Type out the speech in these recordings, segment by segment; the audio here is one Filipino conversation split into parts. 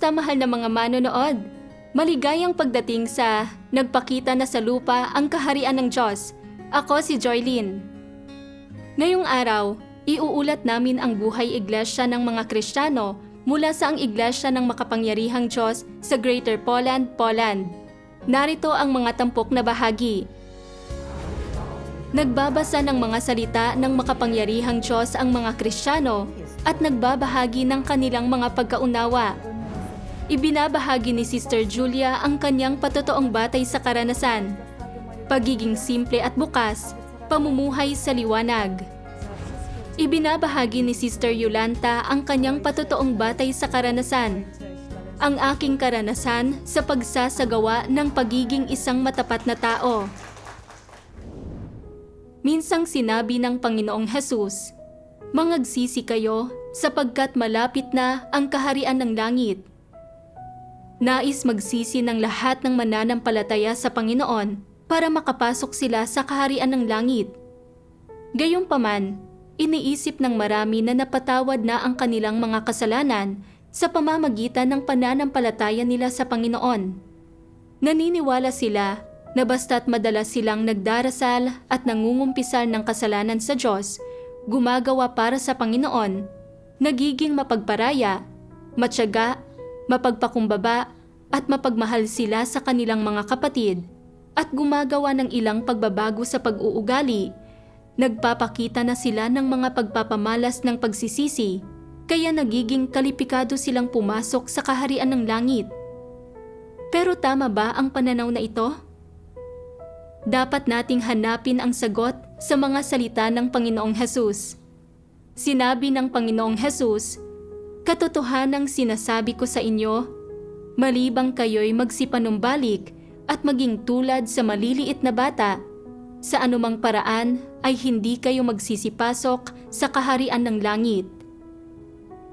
Kamusta mahal na mga manonood? Maligayang pagdating sa Nagpakita na sa lupa ang kaharian ng Diyos. Ako si Joylene. Ngayong araw, iuulat namin ang buhay iglesia ng mga Kristiyano mula sa ang iglesia ng makapangyarihang Diyos sa Greater Poland, Poland. Narito ang mga tampok na bahagi. Nagbabasa ng mga salita ng makapangyarihang Diyos ang mga Kristiyano at nagbabahagi ng kanilang mga pagkaunawa. Ibinabahagi ni Sister Julia ang kanyang patotoong batay sa karanasan, pagiging simple at bukas, pamumuhay sa liwanag. Ibinabahagi ni Sister Yolanta ang kanyang patotoong batay sa karanasan, ang aking karanasan sa pagsasagawa ng pagiging isang matapat na tao. Minsang sinabi ng Panginoong Hesus, "Mangagsisi kayo sapagkat malapit na ang kaharian ng langit." Nais magsisi ng lahat ng mananampalataya sa Panginoon para makapasok sila sa kaharian ng langit. Gayunpaman, iniisip ng marami na napatawad na ang kanilang mga kasalanan sa pamamagitan ng pananampalataya nila sa Panginoon. Naniniwala sila na basta't madalas silang nagdarasal at nangungumpisal ng kasalanan sa Diyos, gumagawa para sa Panginoon, nagiging mapagparaya, matyaga, mapagpakumbaba at mapagmahal sila sa kanilang mga kapatid at gumagawa ng ilang pagbabago sa pag-uugali, nagpapakita na sila ng mga pagpapamalas ng pagsisisi, kaya nagiging kalipikado silang pumasok sa kaharian ng langit. Pero tama ba ang pananaw na ito? Dapat nating hanapin ang sagot sa mga salita ng Panginoong Hesus. Sinabi ng Panginoong Hesus, "Katotohanang sinasabi ko sa inyo, malibang kayo'y magsipanumbalik at maging tulad sa maliliit na bata, sa anumang paraan ay hindi kayo magsisipasok sa kaharian ng langit."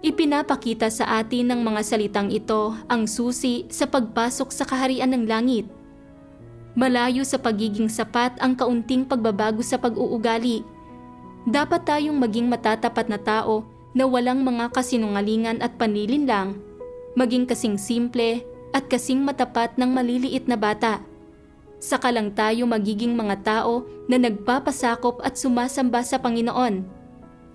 Ipinapakita sa atin ng mga salitang ito ang susi sa pagpasok sa kaharian ng langit. Malayo sa pagiging sapat ang kaunting pagbabago sa pag-uugali. Dapat tayong maging matatapat na tao na walang mga kasinungalingan at panlilinlang, maging kasing simple at kasing matapat ng maliliit na bata. Saka lang tayo magiging mga tao na nagpapasakop at sumasamba sa Panginoon.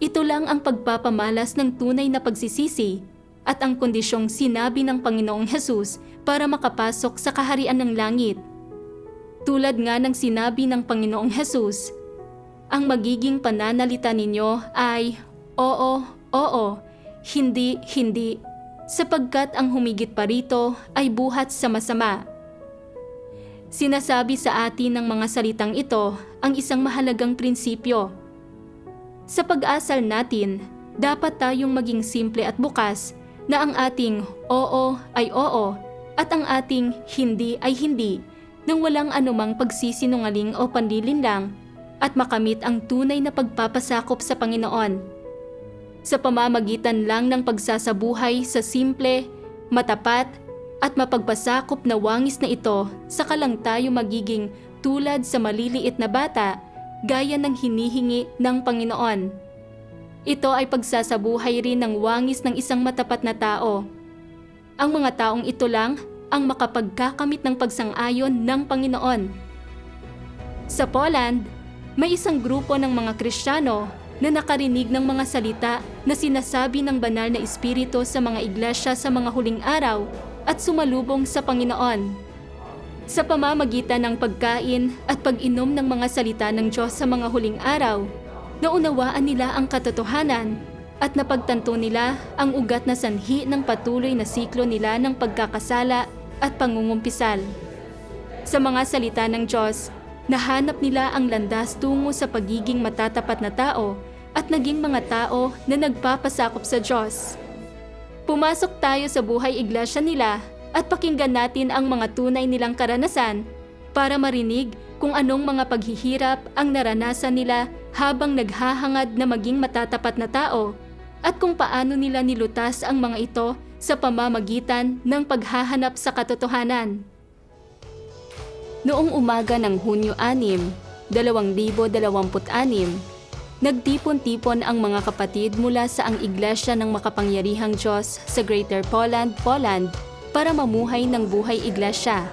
Ito lang ang pagpapamalas ng tunay na pagsisisi at ang kondisyong sinabi ng Panginoong Hesus para makapasok sa kaharian ng langit. Tulad nga ng sinabi ng Panginoong Hesus, ang magiging pananalita ninyo ay oo, oo, hindi, hindi, sapagkat ang humigit pa rito ay buhat sa masama. Sinasabi sa atin ng mga salitang ito ang isang mahalagang prinsipyo. Sa pag-asal natin, dapat tayong maging simple at bukas na ang ating oo ay oo at ang ating hindi ay hindi nang walang anumang pagsisinungaling o panlilinlang at makamit ang tunay na pagpapasakop sa Panginoon. Sa pamamagitan lang ng pagsasabuhay sa simple, matapat, at mapagpasakop na wangis na ito, saka lang tayo magiging tulad sa maliliit na bata, gaya ng hinihingi ng Panginoon. Ito ay pagsasabuhay rin ng wangis ng isang matapat na tao. Ang mga taong ito lang ang makapagkakamit ng pagsang-ayon ng Panginoon. Sa Poland, may isang grupo ng mga Kristiyano na nakarinig ng mga salita na sinasabi ng banal na espiritu sa mga iglesia sa mga huling araw at sumalubong sa Panginoon. Sa pamamagitan ng pagkain at pag-inom ng mga salita ng Diyos sa mga huling araw, naunawaan nila ang katotohanan at napagtanto nila ang ugat na sanhi ng patuloy na siklo nila ng pagkakasala at pangungumpisal. Sa mga salita ng Diyos, nahanap nila ang landas tungo sa pagiging matatapat na tao at naging mga tao na nagpapasakop sa Diyos. Pumasok tayo sa buhay iglesia nila at pakinggan natin ang mga tunay nilang karanasan para marinig kung anong mga paghihirap ang naranasan nila habang naghahangad na maging matatapat na tao at kung paano nila nilutas ang mga ito sa pamamagitan ng paghahanap sa katotohanan. Noong umaga ng Hunyo 6, 2026, Nagtipon-tipon ang mga kapatid mula sa ang Iglesia ng Makapangyarihang Diyos sa Greater Poland, Poland para mamuhay ng buhay iglesia.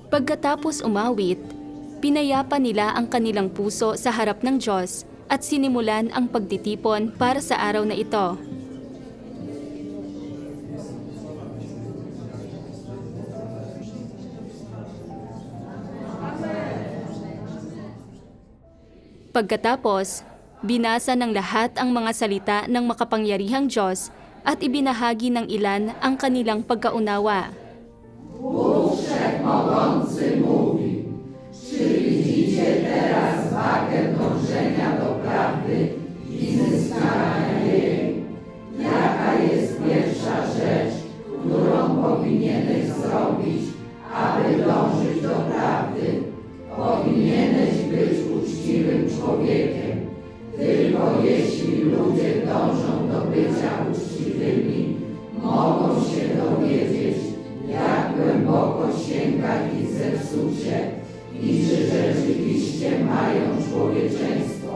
Pagkatapos umawit, pinayapa nila ang kanilang puso sa harap ng Diyos at sinimulan ang pagtitipon para sa araw na ito. Pagkatapos, binasa ng lahat ang mga salita ng makapangyarihang Diyos at ibinahagi ng ilan ang kanilang pagkaunawa. Bóg Wszechmogący mówi, czy widzicie teraz wagę dążenia do prawdy i zyskania jej? Jaka jest pierwsza rzecz, którą powinieneś zrobić, aby dążyć do prawdy? Powinieneś być uczciwym człowiekiem. Tylko jeśli ludzie dążą do bycia uczciwymi, mogą się dowiedzieć, jak głęboko sięga ich zepsucie i czy rzeczywiście mają człowieczeństwo.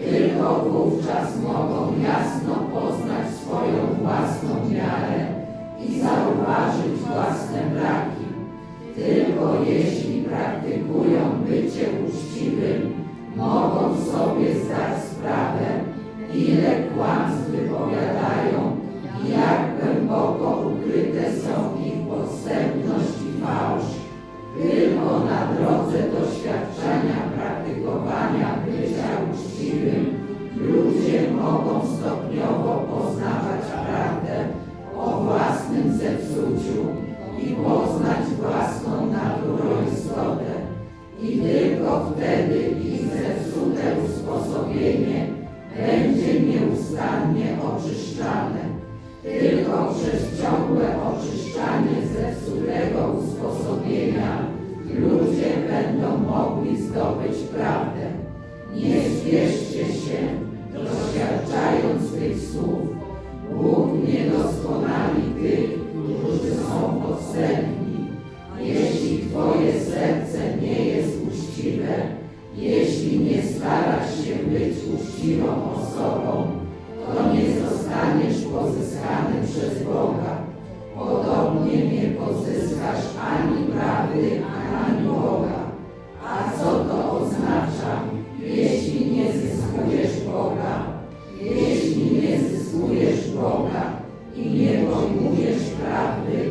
Tylko wówczas mogą jasno poznać swoją własną miarę i zauważyć własne braki. Tylko jeśli praktykują bycie uczciwym, mogą sobie zdać sprawę, ile kłamstw wypowiadają i jak głęboko ukryte są ich podstępność i fałsz. Tylko na drodze doświadczenia praktykowania bycia uczciwym ludzie mogą stopniowo poznawać prawdę o własnym zepsuciu i poznać własną naturę istotę. I tylko wtedy ich zepsute usposobienie będzie nieustannie oczyszczane. Tylko przez ciągłe oczyszczanie zepsutego usposobienia ludzie będą mogli zdobyć prawdę. Nie spieszcie się, doświadczając tych słów. Bóg nie doskonali tych, którzy są podstępni. Jeśli Twoje serce nie jest uczciwe, jeśli nie starasz się być uczciwą osobą, to nie zostaniesz pozyskany przez Boga. Podobnie nie pozyskasz ani prawdy, ani Boga. A co to oznacza, jeśli nie zyskujesz Boga? Jeśli nie zyskujesz Boga i nie pojmujesz prawdy,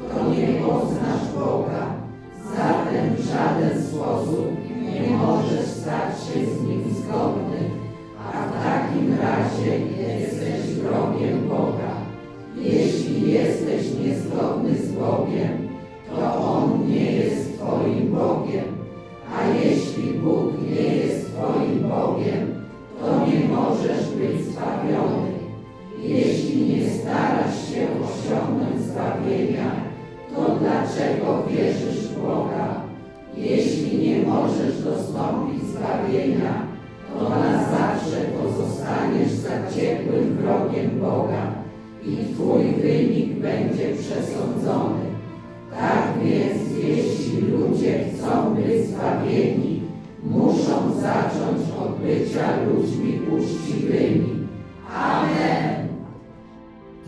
to nie poznasz Boga. Zatem w żaden sposób nie możesz stać się z Nim zgodny. A w takim razie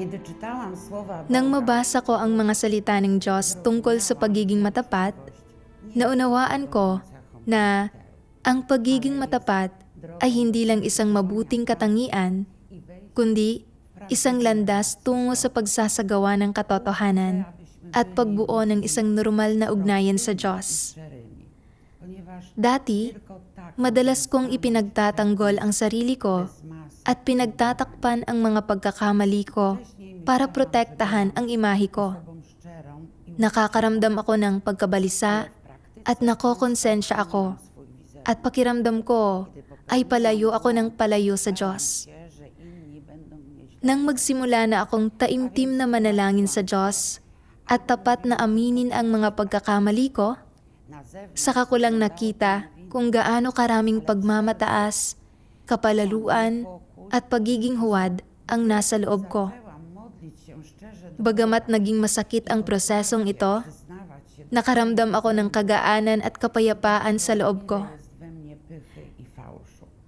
Kiedy czytałam słowa Nang mabasa ko ang mga salita ng Diyos tungkol sa pagiging matapat, naunawaan ko na ang pagiging matapat ay hindi lang isang mabuting katangian, kundi isang landas tungo sa pagsasagawa ng katotohanan at pagbuo ng isang normal na ugnayan sa Diyos. Dati, madalas kong ipinagtatanggol ang sarili ko at pinagtatakpan ang mga pagkakamali ko para protektahan ang imahe ko. Nakakaramdam ako ng pagkabalisa at nakokonsensya ako. At pakiramdam ko ay palayo ako ng palayo sa Diyos. Nang magsimula na akong taimtim na manalangin sa Diyos at tapat na aminin ang mga pagkakamali ko, saka ko lang nakita kung gaano karaming pagmamataas, kapalaluan, at pagiging huwad ang nasa loob ko. Bagamat naging masakit ang prosesong ito, nakaramdam ako ng kagaanan at kapayapaan sa loob ko.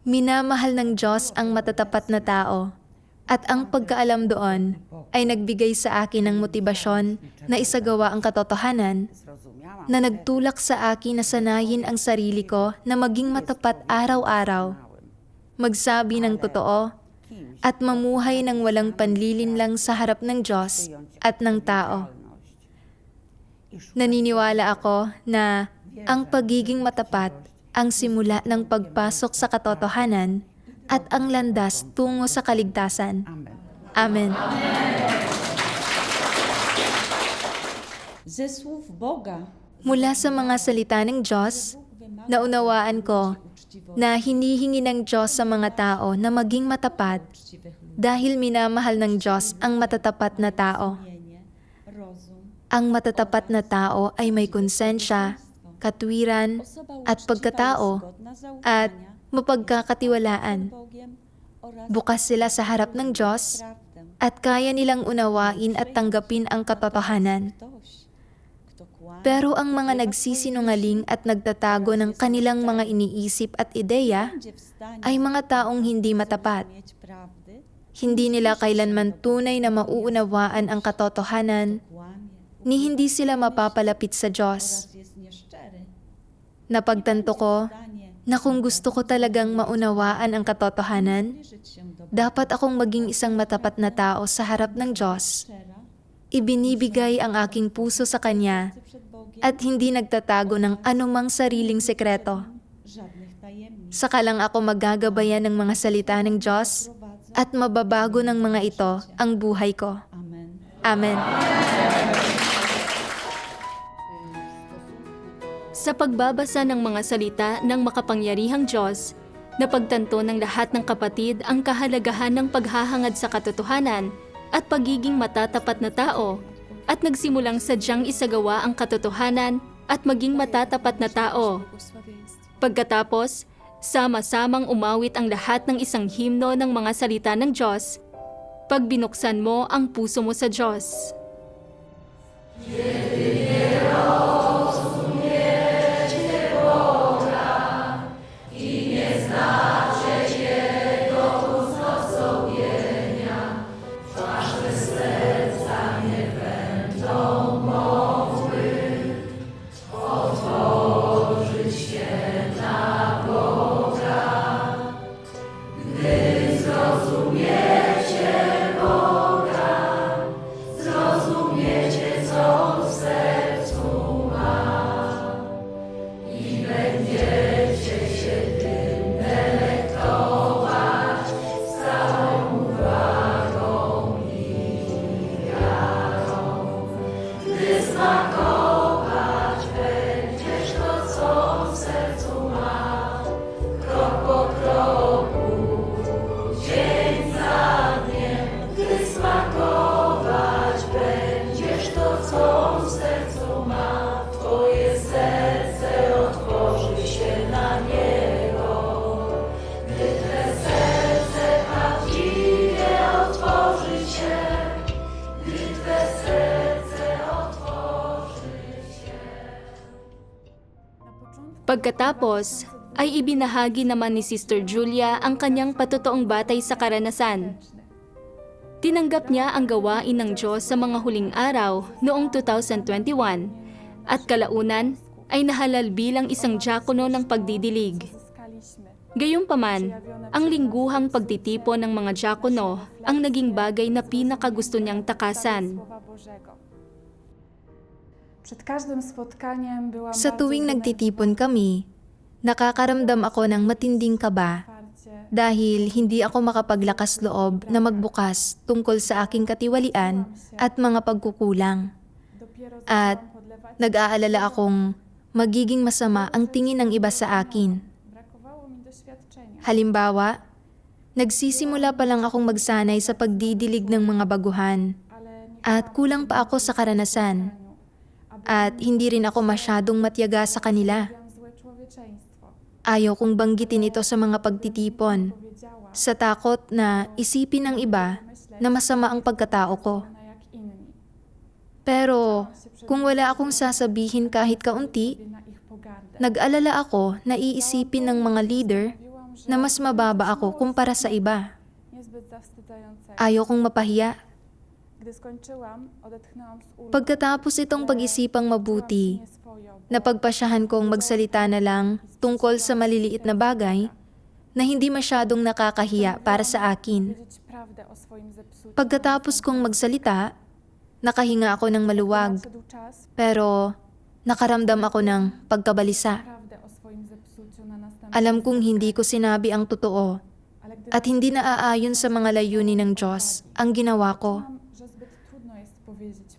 Minamahal ng Diyos ang matatapat na tao, at ang pagkaalam doon ay nagbigay sa akin ng motibasyon na isagawa ang katotohanan, na nagtulak sa akin na sanayin ang sarili ko na maging matapat araw-araw, magsabi ng totoo, at mamuhay ng walang panlilinlang sa harap ng Diyos at ng tao. Naniniwala ako na ang pagiging matapat ang simula ng pagpasok sa katotohanan at ang landas tungo sa kaligtasan. Amen. Ze słów Boga Mula sa mga salita ng Diyos, naunawaan ko na hinihingi ng Diyos sa mga tao na maging matapat dahil minamahal ng Diyos ang matatapat na tao. rozum, Ang matatapat na tao ay may konsensya, katwiran, at pagkatao, at mapagkakatiwalaan. Bukas sila sa harap ng Diyos at kaya nilang unawain at tanggapin ang katotohanan. Pero ang mga nagsisinungaling at nagtatago ng kanilang mga iniisip at ideya ay mga taong hindi matapat. Hindi nila kailanman tunay na mauunawaan ang katotohanan, ni hindi sila mapapalapit sa Diyos. Napagtanto ko na kung gusto ko talagang maunawaan ang katotohanan, dapat akong maging isang matapat na tao sa harap ng Diyos. Ibinibigay ang aking puso sa Kanya at hindi nagtatago ng anumang sariling sekreto. Saka lang ako magagabayan ng mga salita ng Diyos at mababago ng mga ito ang buhay ko. Amen. Sa pagbabasa ng mga salita ng makapangyarihang Diyos, napagtanto ng lahat ng kapatid ang kahalagahan ng paghahangad sa katotohanan at pagiging matatapat na tao, at nagsimulang sadyang isagawa ang katotohanan at maging matatapat na tao. Pagkatapos, sama-samang umawit ang lahat ng isang himno ng mga salita ng Diyos, pag binuksan mo ang puso mo sa Diyos. Pagkatapos, ay ibinahagi naman ni Sister Julia ang kanyang patotoong batay sa karanasan. Tinanggap niya ang gawain ng Diyos sa mga huling araw noong 2021 at kalaunan ay nahalal bilang isang diakono ng pagdidilig. Gayunpaman, ang lingguhang pagtitipon ng mga diakono ang naging bagay na pinakagusto niyang takasan. Sa tuwing nagtitipon kami, nakakaramdam ako ng matinding kaba dahil hindi ako makapaglakas loob na magbukas tungkol sa aking katiwalian at mga pagkukulang. At nag-aalala akong magiging masama ang tingin ng iba sa akin. Halimbawa, nagsisimula pa lang akong magsanay sa pagdidilig ng mga baguhan at kulang pa ako sa karanasan at hindi rin ako masyadong matyaga sa kanila. Ayaw kong banggitin ito sa mga pagtitipon sa takot na isipin ng iba na masama ang pagkatao ko. Pero kung wala akong sasabihin kahit kaunti, nag-alala ako na iisipin ng mga leader na mas mababa ako kumpara sa iba. Ayaw kong mapahiya. Pagkatapos itong pag-isipang mabuti, napagpasyahan kong magsalita na lang tungkol sa maliliit na bagay na hindi masyadong nakakahiya para sa akin. Pagkatapos kong magsalita, nakahinga ako ng maluwag, pero nakaramdam ako ng pagkabalisa. Alam kong hindi ko sinabi ang totoo at hindi naaayon sa mga layunin ng Diyos ang ginawa ko.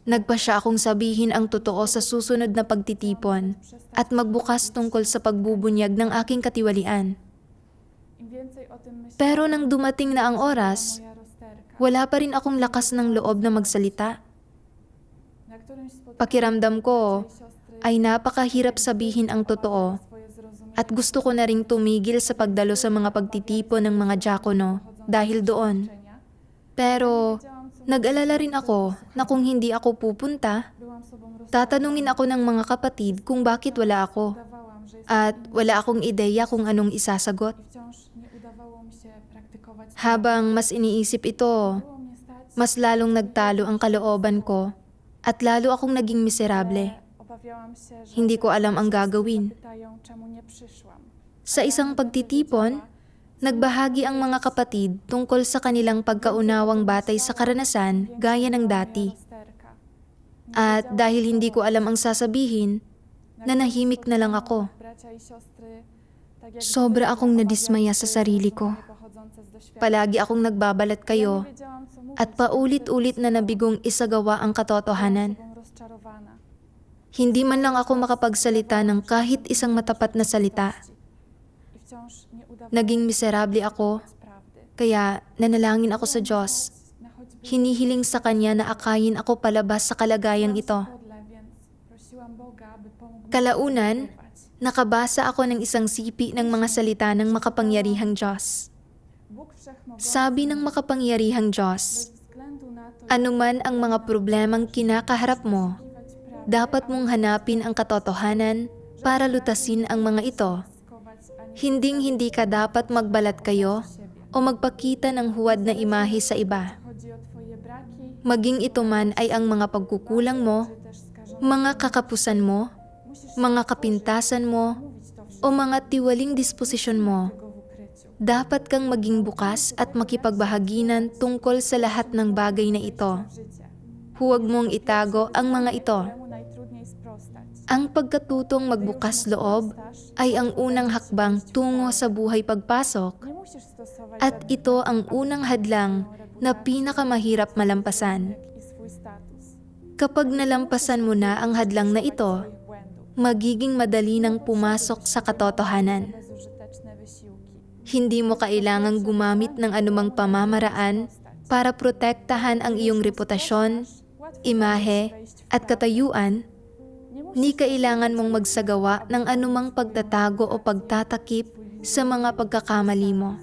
Nagpa siya akong sabihin ang totoo sa susunod na pagtitipon at magbukas tungkol sa pagbubunyag ng aking katiwalian. Pero nang dumating na ang oras, wala pa rin akong lakas ng loob na magsalita. Pakiramdam ko ay napakahirap sabihin ang totoo at gusto ko na ring tumigil sa pagdalo sa mga pagtitipon ng mga diakono dahil doon. Pero nag-alala rin ako na kung hindi ako pupunta, tatanungin ako ng mga kapatid kung bakit wala ako at wala akong ideya kung anong isasagot. Habang mas iniisip ito, mas lalong nagtalo ang kalooban ko at lalo akong naging miserable. Hindi ko alam ang gagawin. Sa isang pagtitipon, nagbahagi ang mga kapatid tungkol sa kanilang pagkaunawang batay sa karanasan gaya ng dati. At dahil hindi ko alam ang sasabihin, nanahimik na lang ako. Sobra akong nadismaya sa sarili ko. Palagi akong nagbabalat kayo at paulit-ulit na nabigong isagawa ang katotohanan. Hindi man lang ako makapagsalita ng kahit isang matapat na salita. Naging miserable ako, kaya nanalangin ako sa Diyos. Hinihiling sa Kanya na akayin ako palabas sa kalagayang ito. Kalaunan, nakabasa ako ng isang sipi ng mga salita ng makapangyarihang Diyos. Sabi ng makapangyarihang Diyos, anuman ang mga problemang kinakaharap mo, dapat mong hanapin ang katotohanan para lutasin ang mga ito. Hinding-hindi ka dapat magbalat kayo o magpakita ng huwad na imahe sa iba. Maging ito man ay ang mga pagkukulang mo, mga kakapusan mo, mga kapintasan mo, o mga tiwaling disposisyon mo. Dapat kang maging bukas at makipagbahaginan tungkol sa lahat ng bagay na ito. Huwag mong itago ang mga ito. Ang pagkatutong magbukas loob ay ang unang hakbang tungo sa buhay pagpasok at ito ang unang hadlang na pinakamahirap malampasan. Kapag nalampasan mo na ang hadlang na ito, magiging madali nang pumasok sa katotohanan. Hindi mo kailangang gumamit ng anumang pamamaraan para protektahan ang iyong reputasyon, imahe, at katayuan. Ni kailangan mong magsagawa ng anumang pagtatago o pagtatakip sa mga pagkakamali mo.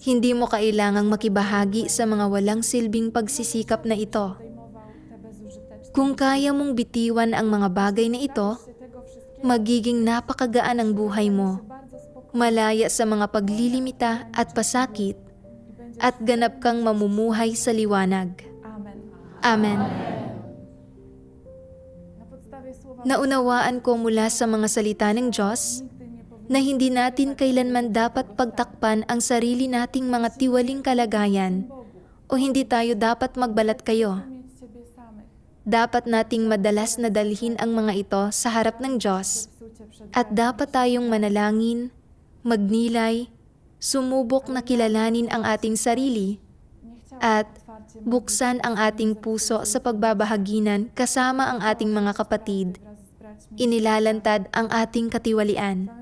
Hindi mo kailangang makibahagi sa mga walang silbing pagsisikap na ito. Kung kaya mong bitiwan ang mga bagay na ito, magiging napakagaan ang buhay mo, malaya sa mga paglilimita at pasakit, at ganap kang mamumuhay sa liwanag. Amen. Amen. Naunawaan ko mula sa mga salita ng Diyos na hindi natin kailanman dapat pagtakpan ang sarili nating mga tiwaling kalagayan o hindi tayo dapat magbalat kayo. Dapat nating madalas na dalhin ang mga ito sa harap ng Diyos at dapat tayong manalangin, magnilay, sumubok na kilalanin ang ating sarili at buksan ang ating puso sa pagbabahaginan kasama ang ating mga kapatid. Inilalantad ang ating katiwalian.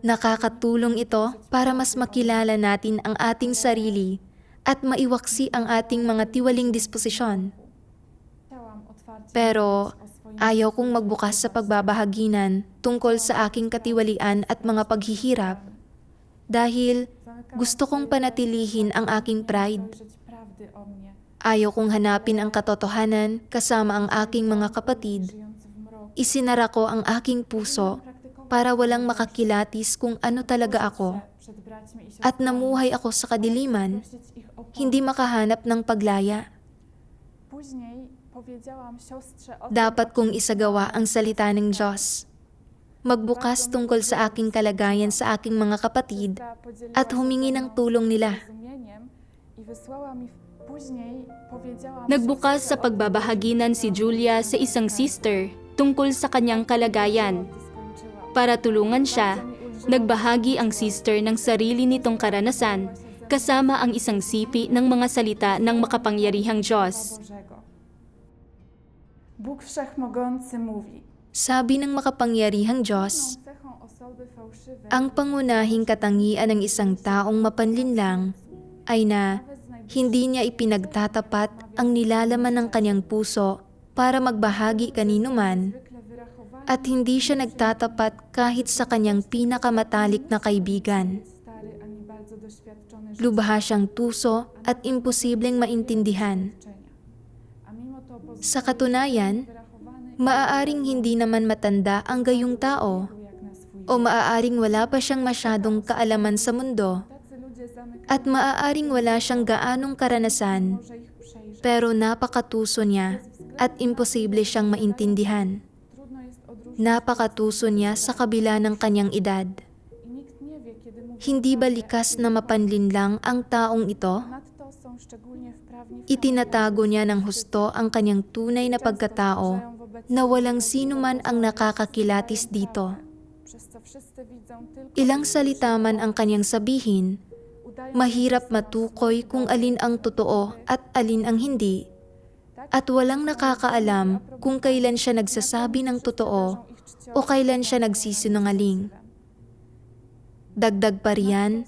Nakakatulong ito para mas makilala natin ang ating sarili at maiwaksi ang ating mga tiwaling disposisyon. Pero ayaw kong magbukas sa pagbabahaginan tungkol sa aking katiwalian at mga paghihirap dahil gusto kong panatilihin ang aking pride. Ayaw kong hanapin ang katotohanan kasama ang aking mga kapatid. Isinara ko ang aking puso para walang makakilatis kung ano talaga ako. At namuhay ako sa kadiliman, hindi makahanap ng paglaya. Dapat kong isagawa ang salita ng Diyos. Magbukas tungkol sa aking kalagayan sa aking mga kapatid at humingi ng tulong nila. Nagbukas sa pagbabahaginan si Julia sa isang sister tungkol sa kanyang kalagayan. Para tulungan siya, nagbahagi ang sister ng sarili nitong karanasan kasama ang isang sipi ng mga salita ng makapangyarihang Diyos. Bóg Wszechmogący mówi: Sabi ng makapangyarihang Diyos, cechą osoby fałszywej ang pangunahing katangian ng isang taong mapanlinlang ay na hindi niya ipinagtatapat ang nilalaman ng kanyang puso para magbahagi kanino man at hindi siya nagtatapat kahit sa kanyang pinakamatalik na kaibigan. stary ani bardzo doświadczony Lubha siyang tuso at imposibleng maintindihan. a mimo to Sa katunayan, wyrachowany maaaring hindi naman matanda ang gayong tao jak na swój. o maaaring wala pa siyang masyadong kaalaman sa mundo Tacy ludzie zamykają at maaaring wala siyang gaanong karanasan może ich przejrzeć. pero napakatuso niya at imposible siyang maintindihan. Trudno jest odróżnić Napakatuso niya sa kabila ng kanyang edad. i nikt nie wie, kiedy mówi Hindi ba prawdę, likas na mapanlinlang ang taong ito? Nadto są szczególnie wprawni w Itinatago niya ng husto ang kanyang tunay na pagkatao na walang sino man ang nakakakilatis dito. przez co wszyscy widzą tylko Ilang salita man ang kanyang sabihin, udają mahirap matukoy kung alin ang totoo at alin ang hindi, at walang nakakaalam kung kailan siya nagsasabi ng totoo o kailan siya nagsisinungaling. Dagdag pa riyan,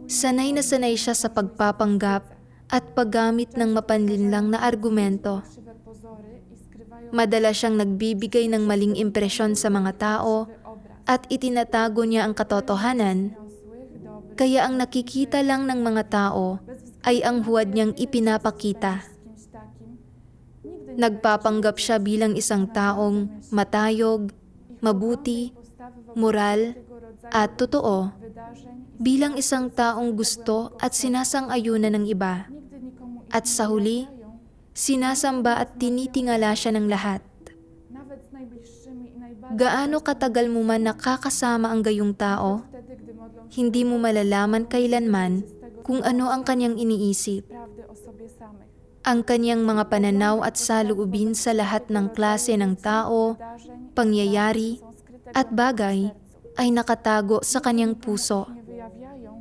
sanay na sanay siya sa pagpapanggap at paggamit ng mapanlinlang na argumento. krzywe pozory i skrywają Madalas siyang nagbibigay ng maling impresyon sa mga tao obraz. at itinatago niya ang katotohanan, Złych, dobrych, kaya ang nakikita lang ng mga tao ay ang huwad niyang ipinapakita. z kimś takim. Nigdy nie Nagpapanggap siya bilang isang taong matayog, mabuti, postawy wobec moral, tego rodzaju at totoo, wydarzeń i bilang isang taong gusto at sinasang-ayunan ng iba. nigdy nikomu ich At sa huli, dają, sinasamba at tinitingala siya ng lahat. nawet z najbliższymi i najbardziej Gaano katagal mo man nakakasama ang gayong tao, wtedy, gdy modlą się hindi mo malalaman kailanman kung ano ang kanyang iniisip. prawdy o sobie samych. Ang kanyang mga pananaw at saloobin sa lahat ng klase ng tao, Wydarzeń pangyayari są skryte at bagay ay nakatago sa kanyang puso. nie wyjawiają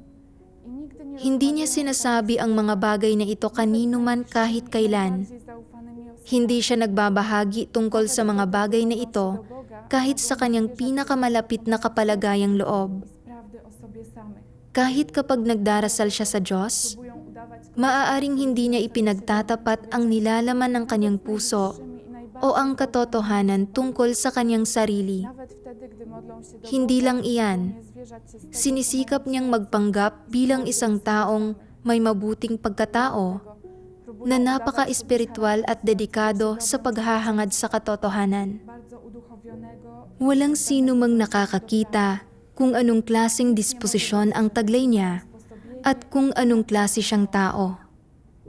i nigdy nie Hindi niya sinasabi ang mga bagay na ito kanino man kahit kailan. bardziej zaufanymi osobami Hindi siya nagbabahagi tungkol sa mga bagay na ito do Boga kahit sa kanyang pinakamalapit na kapalagayang loob. z prawdy o sobie samych. Kahit kapag nagdarasal siya sa Diyos, Próbują udawać maaaring hindi niya ipinagtatapat ang nilalaman ng kanyang puso krzywymi i najbardziej o ang katotohanan tungkol sa kanyang sarili. nawet wtedy, gdy modlą się do Hindi Boga, lang iyan. nie zwierzać się z tego Sinisikap niyang magpanggap bilang isang taong may mabuting pagkatao, na napaka-espiritual at dedikado sa paghahangad sa katotohanan. bardzo uduchowionego, Walang sino mang nakakakita kung anong klaseng disposisyon ang taglay niya at kung anong klase siyang tao.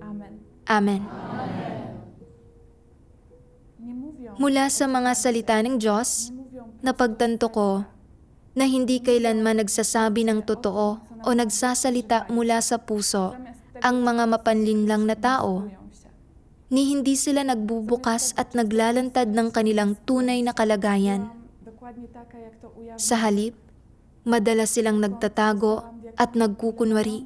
Amen. Amen. Nie mówią, Mula sa mga salita ng Diyos, nie mówią napagtanto ko na hindi kailanman nagsasabi ng totoo o nagsasalita mula sa puso zamiast tego ang mga mapanlinlang na tao, decydują się. ni hindi sila nagbubukas at naglalantad ng kanilang tunay na kalagayan. Dokładnie taka, jak to ujawnia Sa halip, madalas silang nagtatago at nagkukunwari.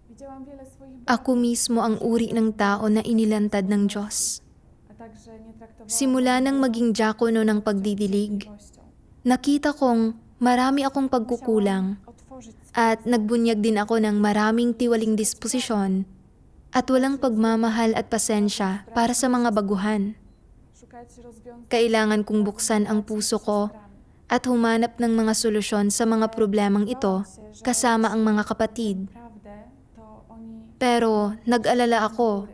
Widziałam wiele swoich Ako mismo ang uri ng tao na inilantad ng Diyos. a także nie traktowałam Simula nang maging diakono ng pagdidilig, miłością. nakita kong marami akong pagkukulang Otworzyć at nagbunyag din ako ng maraming tiwaling disposisyon at walang pagmamahal at pasensya para sa mga baguhan. szukać rozwiązań Kailangan kong buksan ang puso ko at humanap ng mga solusyon sa mga problemang ito kasama ang mga kapatid. prawdę, to oni Pero nag-alala ako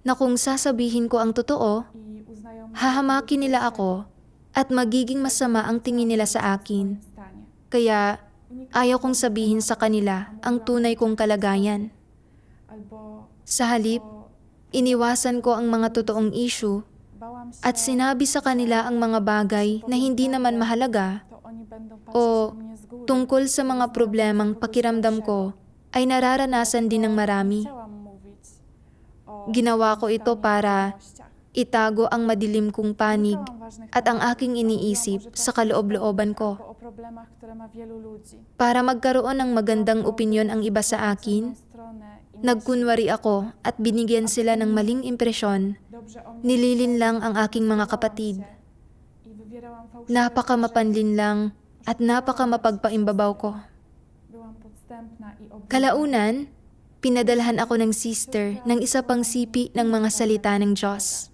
na kung sasabihin ko ang totoo, i uznają mnie hahamakin nila ako at magiging masama ang tingin nila sa akin. w stanie. Kaya ayaw kong sabihin sa kanila ang tunay kong kalagayan. Albo Sa halip, iniwasan ko ang mga totoong issue bałam się, at sinabi sa kanila ang mga bagay na hindi naman mahalaga to oni będą patrzeć o na mnie z góry. tungkol sa mga problemang pakiramdam ko ay nararanasan din ng marami. Chciałam mówić o Ginawa ko ito para miłościach. itago ang madilim kong panig Szukałam ważnych at ang tematów. aking iniisip sa kaloob-looban ko. O problemach, które ma wielu ludzi. Para magkaroon ng magandang opinyon ang iba sa akin, nagkunwari ako at binigyan sila ng maling impresyon, nililin lang ang aking mga kapatid. Napaka mapanlinlang at napaka mapagpaimbabaw ko. Kalaunan, pinadalhan ako ng sister ng isa pang sipi ng mga salita ng Diyos.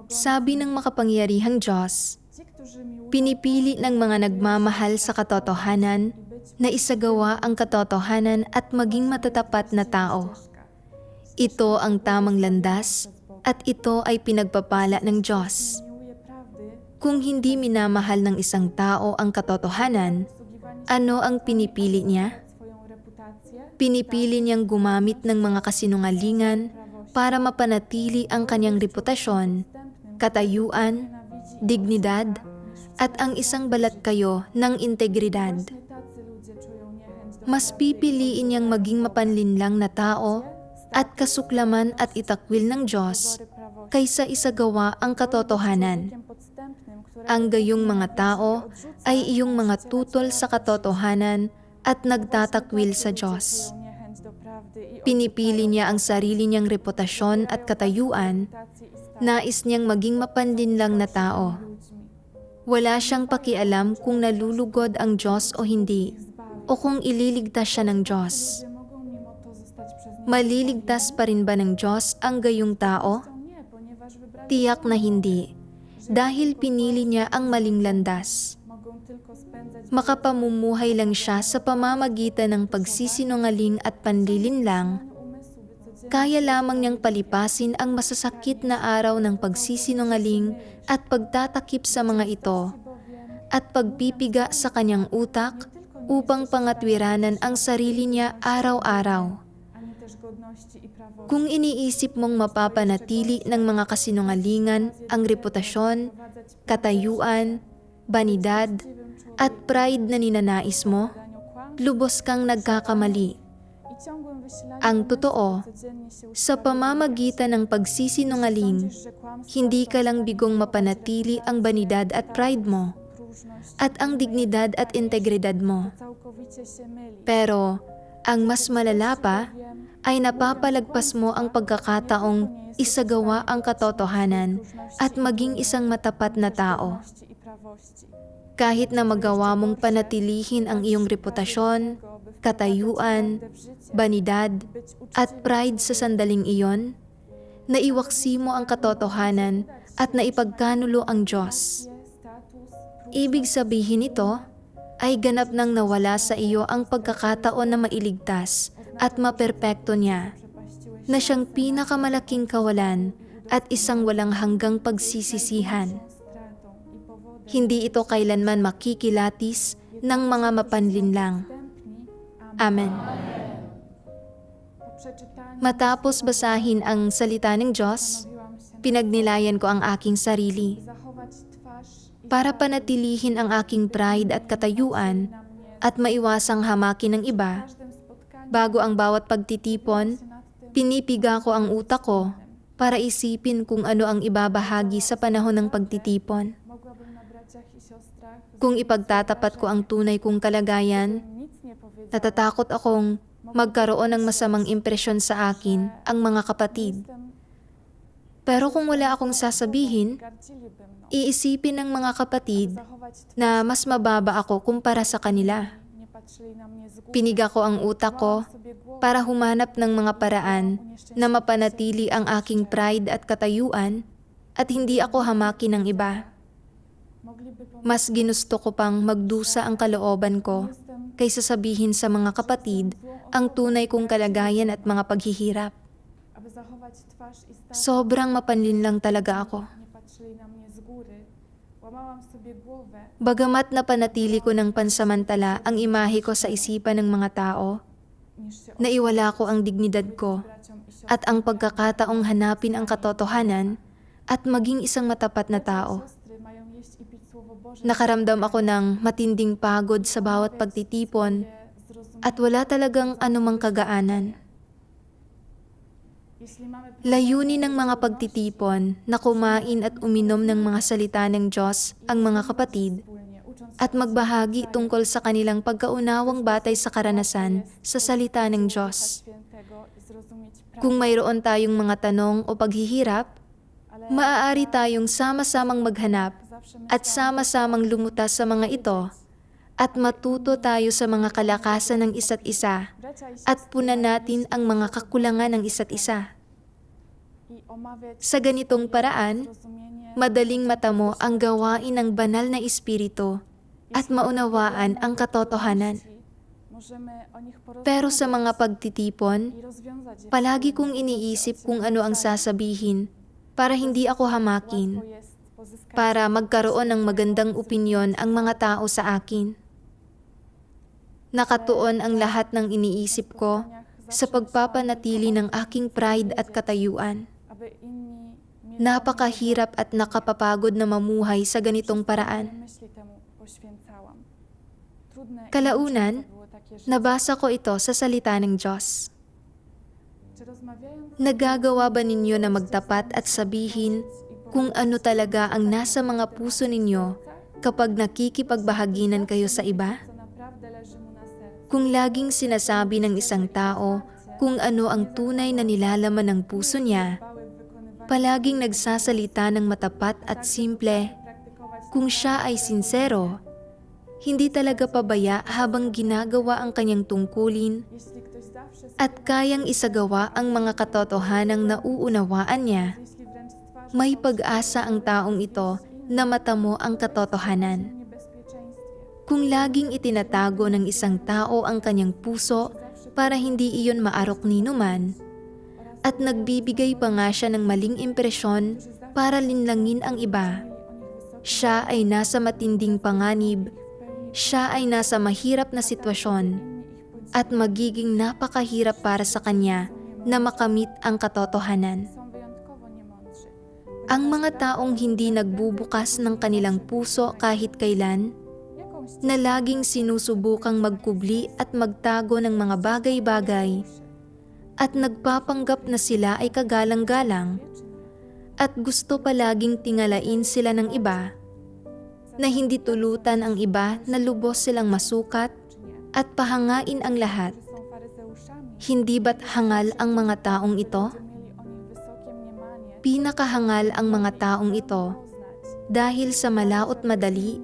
Sabi ng makapangyarihang Diyos, pinipili ng mga nagmamahal sa katotohanan na isagawa ang katotohanan at maging matatapat na tao. Ito ang tamang landas at ito ay pinagpapala ng Diyos. Kung hindi minamahal ng isang tao ang katotohanan, ano ang pinipili niya? Pinipili niyang gumamit ng mga kasinungalingan para mapanatili ang kanyang reputasyon, katayuan, dignidad, at ang isang balat kayo ng integridad. Mas pipiliin niyang maging mapanlinlang na tao at kasuklaman at itakwil ng Diyos kaysa isagawa ang katotohanan. Ang gayong mga tao ay iyong mga tutol sa katotohanan at nagtatakwil sa Diyos. Pinipili niya ang sarili niyang reputasyon at katayuan, nais niyang maging mapanlinlang na tao. Wala siyang pakialam kung nalulugod ang Diyos o hindi, o kung ililigtas siya ng Diyos. Maliligtas pa rin ba ng Diyos ang gayong tao? Tiyak na hindi, dahil pinili niya ang maling landas. Makapamumuhay lang siya sa pamamagitan ng pagsisinungaling at panlilinlang, kaya lamang niyang palipasin ang masasakit na araw ng pagsisinungaling at pagtatakip sa mga ito, at pagpipiga sa kanyang utak upang pangatwiranan ang sarili niya araw-araw. Kung iniisip mong mapapanatili ng mga kasinungalingan ang reputasyon, katayuan, banidad, at pride na ninanais mo, lubos kang nagkakamali. Ang totoo, sa pamamagitan ng pagsisinungaling, hindi ka lang bigong mapanatili ang banidad at pride mo, at ang dignidad at integridad mo. Pero, ang mas malala pa, ay napapalagpas mo ang pagkakataong isagawa ang katotohanan at maging isang matapat na tao. Kahit na magawa mong panatilihin ang iyong reputasyon, katayuan, banidad, at pride sa sandaling iyon, naiwaksi mo ang katotohanan at naipagkanulo ang Diyos. Ibig sabihin nito ay ganap nang nawala sa iyo ang pagkakataon na mailigtas at maperpekto niya, na siyang pinakamalaking kawalan at isang walang hanggang pagsisisihan. Hindi ito kailanman makikilatis ng mga mapanlinlang. Amen. Matapos basahin ang salita ng Diyos, pinagnilayan ko ang aking sarili para panatilihin ang aking pride at katayuan at maiwasang hamakin ng iba. Bago ang bawat pagtitipon, pinipiga ko ang utak ko para isipin kung ano ang ibabahagi sa panahon ng pagtitipon. Kung ipagtatapat ko ang tunay kong kalagayan, natatakot akong magkaroon ng masamang impresyon sa akin ang mga kapatid. Pero kung wala akong sasabihin, iisipin ng mga kapatid na mas mababa ako kumpara sa kanila. Piniga ko ang utak ko para humanap ng mga paraan na mapanatili ang aking pride at katayuan at hindi ako hamakin ng iba. Mas ginusto ko pang magdusa ang kalooban ko kaysa sabihin sa mga kapatid ang tunay kong kalagayan at mga paghihirap. Sobrang mapanlinlang talaga ako. Bagamat napanatili ko ng pansamantala ang imahe ko sa isipan ng mga tao, naiwala ko ang dignidad ko at ang pagkakataong hanapin ang katotohanan at maging isang matapat na tao. Nakaramdam ako ng matinding pagod sa bawat pagtitipon at wala talagang anumang kagaanan. Layunin ng mga pagtitipon na kumain at uminom ng mga salita ng Diyos ang mga kapatid at magbahagi tungkol sa kanilang pagkaunawang batay sa karanasan sa salita ng Diyos. Kung mayroon tayong mga tanong o paghihirap, maaari tayong sama-samang maghanap at sama-samang lumutas sa mga ito at matuto tayo sa mga kalakasan ng isa't isa at punan natin ang mga kakulangan ng isa't isa. Sa ganitong paraan, madaling matamo ang gawain ng banal na espiritu at maunawaan ang katotohanan. Pero sa mga pagtitipon, palagi kong iniisip kung ano ang sasabihin para hindi ako hamakin, para magkaroon ng magandang opinyon ang mga tao sa akin. Nakatuon ang lahat ng iniisip ko sa pagpapanatili ng aking pride at katayuan. Napakahirap at nakapapagod na mamuhay sa ganitong paraan. Kalaunan, nabasa ko ito sa salita ng Diyos. Nagagawa ba ninyo na magtapat at sabihin kung ano talaga ang nasa mga puso ninyo kapag nakikipagbahaginan kayo sa iba? Kung laging sinasabi ng isang tao kung ano ang tunay na nilalaman ng puso niya, palaging nagsasalita ng matapat at simple, kung siya ay sinsero, hindi talaga pabaya habang ginagawa ang kanyang tungkulin at kayang isagawa ang mga katotohanang nauunawaan niya, may pag-asa ang taong ito na matamo ang katotohanan. Kung laging itinatago ng isang tao ang kanyang puso para hindi iyon maarok ninuman, at nagbibigay pa nga siya ng maling impresyon para linlangin ang iba, siya ay nasa matinding panganib, siya ay nasa mahirap na sitwasyon, at magiging napakahirap para sa kanya na makamit ang katotohanan. Ang mga taong hindi nagbubukas ng kanilang puso kahit kailan, na laging sinusubukang magkubli at magtago ng mga bagay-bagay, at nagpapanggap na sila ay kagalang-galang, at gusto palaging tingalain sila ng iba, na hindi tulutan ang iba na lubos silang masukat at pahangain ang lahat. Hindi ba't hangal ang mga taong ito? Pinakahangal ang mga taong ito dahil sa malaot madali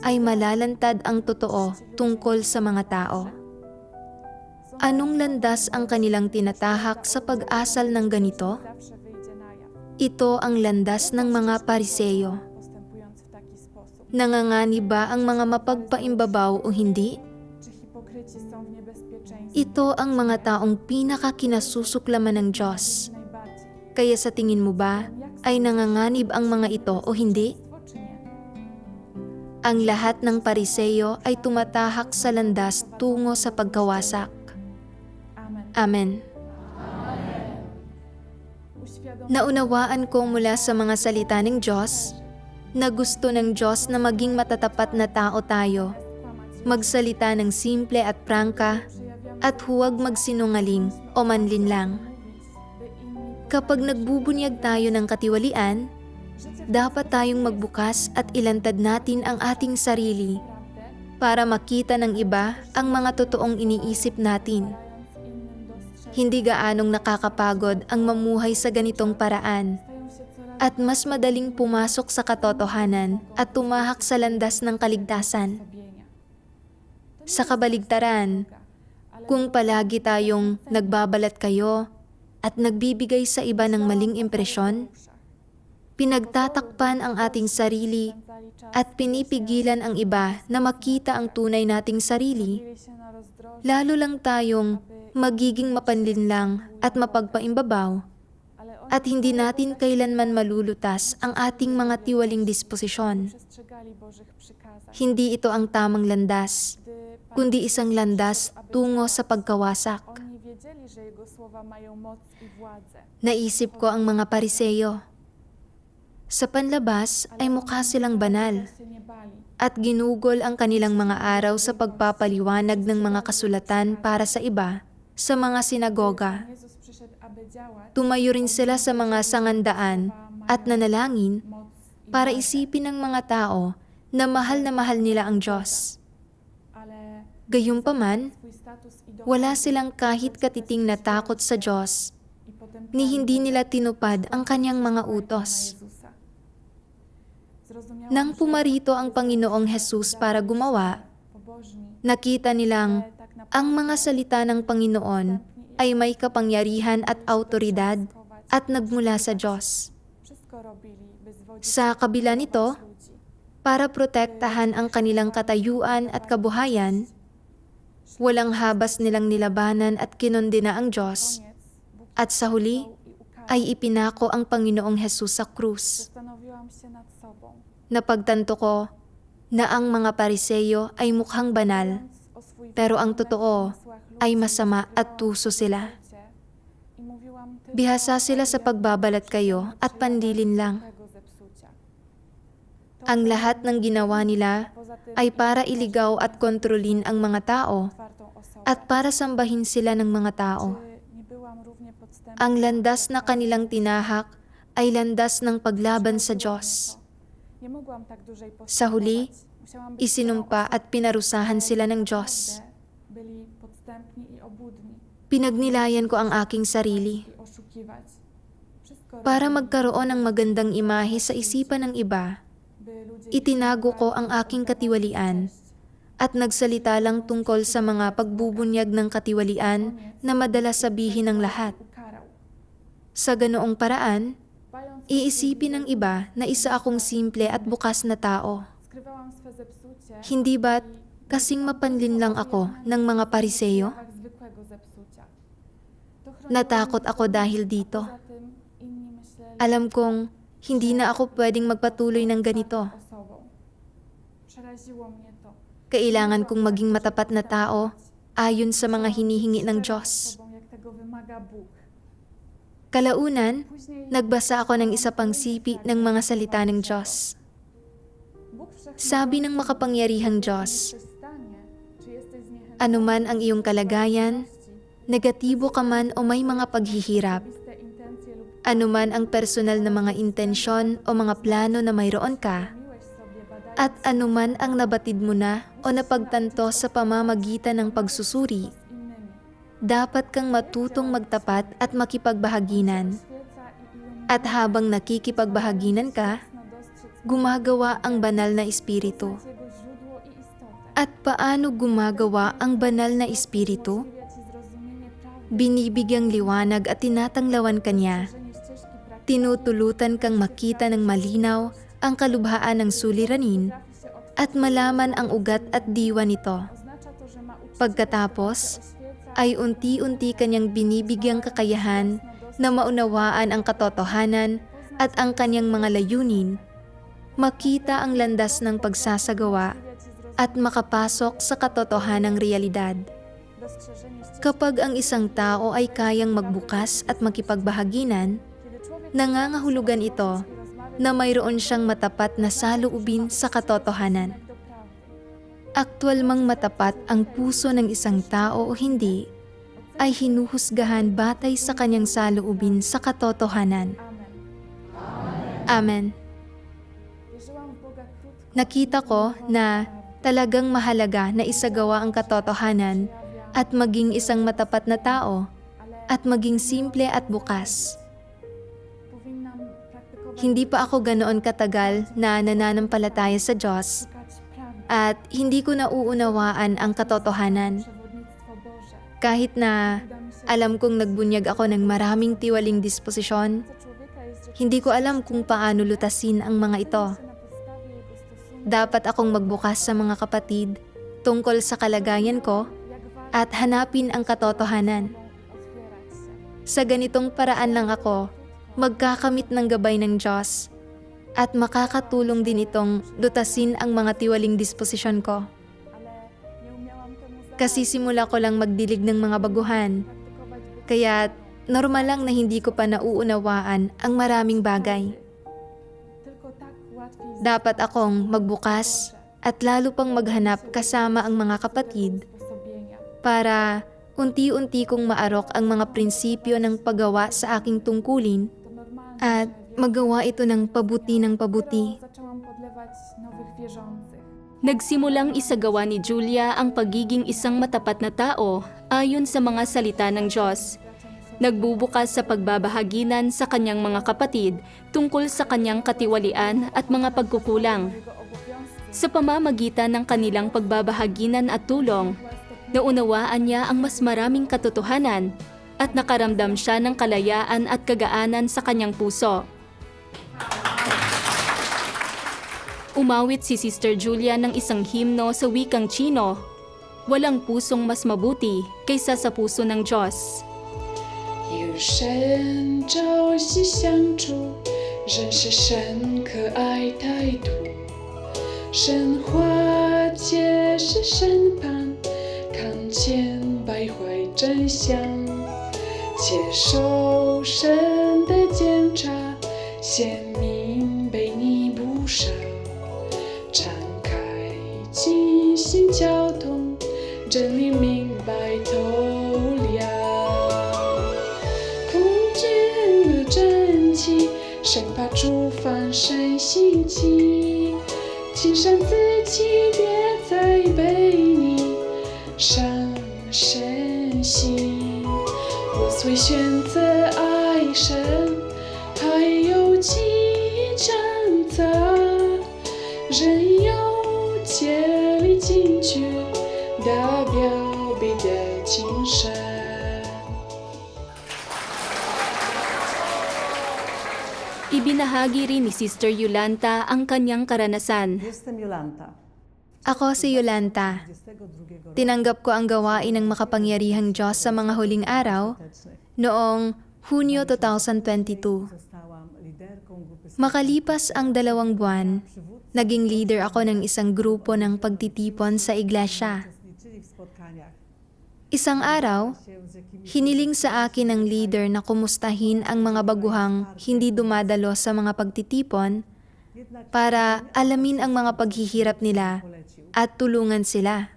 ay malalantad ang totoo tungkol sa mga tao. Anong landas ang kanilang tinatahak sa pag-asal ng ganito? Ito ang landas ng mga Pariseyo. Nangangani ba ang mga mapagpaimbabaw o hindi? Ito ang mga taong pinakakinasusuklaman ng Diyos. najbardziej. Kaya sa tingin mo ba ay nanganganib ang mga ito o hindi? Czy nie? Ang lahat ng pariseyo ay tumatahak sa landas tungo sa pagkawasak. Amen. Amen. Uświadom Naunawaan ko mula sa mga salita ng Diyos na gusto ng Diyos na maging matatapat na tao tayo, kłamać, magsalita ng simple at prangka, przejawiamy at huwag magsinungaling o manlinlang. mówić, by inni Kapag nagbubunyag tayo ng katiwalian, życie dapat tayong magbukas at ilantad natin ang ating sarili prawdę, para makita ng iba ang mga totoong iniisip natin. dając innym dostrzec, Hindi gaanong nakakapagod ang mamuhay sa ganitong paraan stają się coraz at mas madaling pumasok sa katotohanan at tumahak sa landas ng kaligtasan. zgubienia. Sa kabaligtaran, kung palagi tayong nagbabalat kayo at nagbibigay sa iba ng maling impresyon, pinagtatakpan ang ating sarili at pinipigilan ang iba na makita ang tunay nating sarili, lalo lang tayong magiging mapanlinlang at mapagpaimbabaw at hindi natin kailanman malulutas ang ating mga tiwaling disposisyon. Hindi ito ang tamang landas, kundi isang landas tungo sa pagkawasak. Oni wiedzieli, że Jego słowa mają moc i władzę. Naisip ko ang mga pariseyo. Sa panlabas ay mukha silang banal się nie bali. at ginugol ang kanilang mga araw sa pagpapaliwanag ng mga kasulatan para sa iba sa mga sinagoga. Jezus przyszedł, aby działać, Tumayo rin sila sa mga sangandaan at nanalangin moc i para władzę. isipin ng mga tao na mahal nila ang Diyos. Ale Gayunpaman, swój status i wala silang kahit katiting na takot sa Diyos i potem ni hindi nila tinupad ang kanyang mga utos. Nang pumarito ang Panginoong Hesus para gumawa, nakita nilang ang mga salita ng Panginoon ay may kapangyarihan at autoridad at nagmula sa Diyos. Sa kabila nito, para protektahan ang kanilang katayuan at kabuhayan, walang habas nilang nilabanan at kinondena ang Diyos, at sa huli ay ipinako ang Panginoong Hesus sa krus. Zastanowiłam się nad sobą, Napagtanto ko na ang mga pariseyo ay mukhang banal, o swój pero ang totoo ay masama at tuso sila. i mówiłam tylko Bihasa sila sa pagbabalat kayo at pandilin lang. tego zepsucia. Ang lahat ng ginawa nila Poza tym ay para iligaw at kontrolin ang mga tao otwartą osobę. at para sambahin sila ng mga tao. Czy nie byłam równie podstępna? Ang landas na kanilang tinahak ay landas ng paglaban sa Diyos. Nie mogłam tak dłużej Sa huli, postępować. Musiałam być isinumpa at pinarusahan sila ng Diyos. byli podstępni i obłudni Pinagnilayan ko ang aking sarili i oszukiwać. Wszystko para robili, magkaroon ng magandang imahe sa isipan ng iba. by ludzie Itinago ko ang aking katiwalian at nagsalita lang tungkol sa mga pagbubunyag ng katiwalian na madalas sabihin ng lahat. ukarał. Sa ganoong paraan, Dbając o iisipin ng iba na isa akong simple at bukas na tao. skrywałam swe zepsucie Hindi ba't kasing mapanlin lang ako ng mga pariseyo? w zwykłego zepsucia. To chroniło Natakot mnie ako dahil dito. Poza tym inni myśleli, Alam kong hindi na ako pwedeng magpatuloy ng ganito. osobą. Przeraziło mnie to. Kailangan kong maging matapat na tao ayon sa mga hinihingi ng Diyos. Osobą, jak tego wymaga Bóg. Kalaunan, Później nagbasa ako ng isa pang sipi ng mga salita ng Diyos. Bóg wszechmogący Sabi ng makapangyarihang wie, Diyos, co się stanie, czy jesteś zniechęcony, anuman ang iyong kalagayan, negatibo ka man o may mga paghihirap, osobiste intencje lub anuman ang personal na mga intensyon o mga plano na mayroon ka, miłeś sobie badając at anuman ang nabatid mo na o napagtanto sa pamamagitan ng pagsusuri, z innymi. dapat kang matutong magtapat at makipagbahaginan. Oświeca i iluminuje At habang nakikipagbahaginan ka, jasno dostrzec gumagawa ang banal na espiritu. jego źródło i istotę. At paano gumagawa ang banal na espiritu? Umożliwia ci zrozumienie prawdy, Binibigyang liwanag at tinatanglawan ka niya. że ścieżki praktyczne Tinutulutan kang makita ng malinaw ang kalubhaan ng suliranin potrafi się otworzyć. at malaman ang ugat at diwa nito. Oznacza to, że ma uczyć Pagkatapos, oświecać ay unti-unti kanyang binibigyang kakayahan na maunawaan ang katotohanan at ang kanyang mga layunin, makita ang landas ng pagsasagawa at makapasok sa katotohanang realidad. Kapag ang isang tao ay kayang magbukas at makipagbahaginan, nangangahulugan ito na mayroon siyang matapat na saloobin sa katotohanan. Aktwal mang matapat ang puso ng isang tao o hindi, ay hinuhusgahan batay sa kanyang saloobin sa katotohanan. Amen. Nakita ko na talagang mahalaga na isagawa ang katotohanan at maging isang matapat na tao at maging simple at bukas. Hindi pa ako ganoon katagal na nananampalataya sa Diyos at hindi ko nauunawaan ang katotohanan. Kahit na alam kong nagbunyag ako ng maraming tiwaling disposisyon, hindi ko alam kung paano lutasin ang mga ito. Dapat akong magbukas sa mga kapatid tungkol sa kalagayan ko at hanapin ang katotohanan. Sa ganitong paraan lang ako magkakamit ng gabay ng Diyos at makakatulong din itong lutasin ang mga tiwaling disposisyon ko. Kasi simula ko lang magdilig ng mga baguhan, kaya normal lang na hindi ko pa nauunawaan ang maraming bagay. Dapat akong magbukas at lalo pang maghanap kasama ang mga kapatid para unti-unti kong maarok ang mga prinsipyo ng paggawa sa aking tungkulin at magawa ito ng pabuti. Nagsimulang isagawa ni Julia ang pagiging isang matapat na tao ayon sa mga salita ng Diyos. Nagbubukas sa pagbabahaginan sa kanyang mga kapatid tungkol sa kanyang katiwalian at mga pagkukulang. Sa pamamagitan ng kanilang pagbabahaginan at tulong, naunawaan niya ang mas maraming katotohanan at nakaramdam siya ng kalayaan at kagaanan sa kanyang puso. Umawit si Sister Julia ng isang himno sa wikang Tsino, "Walang pusong mas mabuti kaysa sa puso ng Diyos." 有神朝夕相处，人是神可爱态度，神话皆是审判，看见败坏真相，接受神的检查，显明被你不少，敞开进行交通，真理明白透了。生怕触犯神心情，亲善自己，别再被你伤身心。我虽选择爱神，还有几挣扎，仍要竭力进取，代表彼得精神。Ibinahagi rin ni Sister Yolanta ang kanyang karanasan. Jestem Jolanta. Ako si Yolanta. 22 Tinanggap ko ang gawain ng makapangyarihang Diyos sa mga huling araw noong Hunyo 2022. zostałam liderką grupy Makalipas ang 2 buwan, naging leader ako ng isang grupo ng pagtitipon sa iglesia. uczestniczyli w spotkaniach Isang araw, się z jakimiś hiniling sa akin ng leader na kumustahin ang mga baguhang hindi dumadalo sa mga pagtitipon jednak para alamin ang mga paghihirap nila polecił. at tulungan sila.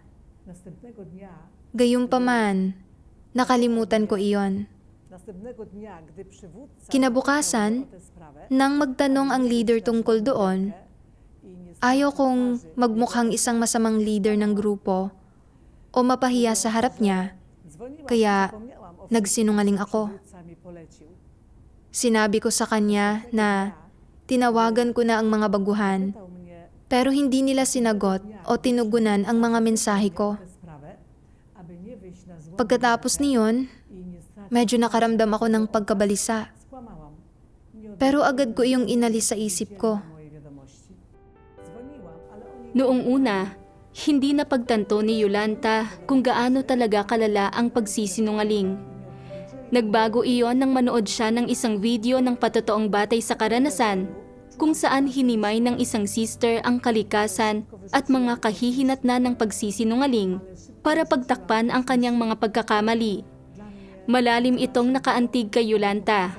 Następnego dnia, Gayunpaman, nakalimutan ko iyon. gdy przywódca Kinabukasan, o tę sprawę nang magtanong ang leader tungkol doon, ayaw kong magmukhang isang masamang leader ng grupo o mapahiya sa harap niya, dzwoniłam, kaya przypomniałam o nagsinungaling ako. przywódca mi polecił. Sinabi ko sa kanya na tinawagan ko na ang mga baguhan, Pytał mnie pero hindi nila sinagot o tinugunan ang mga mensahe ko. tę sprawę, aby nie wyjść na złą Pagkatapos niyon, i nie stracić. medyo nakaramdam ako ng pagkabalisa. Skłamałam. Nie Pero agad ko iyong inalis sa isip ko. mojej wiadomości. Dzwoniłam, ale oni Noong una, Hindi napagtanto ni Yolanta kung gaano talaga kalala ang pagsisinungaling. Nagbago iyon nang manood siya ng isang video ng patotoong batay sa karanasan kung saan hinimay ng isang sister ang kalikasan at mga kahihinatnan ng pagsisinungaling para pagtakpan ang kanyang mga pagkakamali. Malalim itong nakaantig kay Yolanta.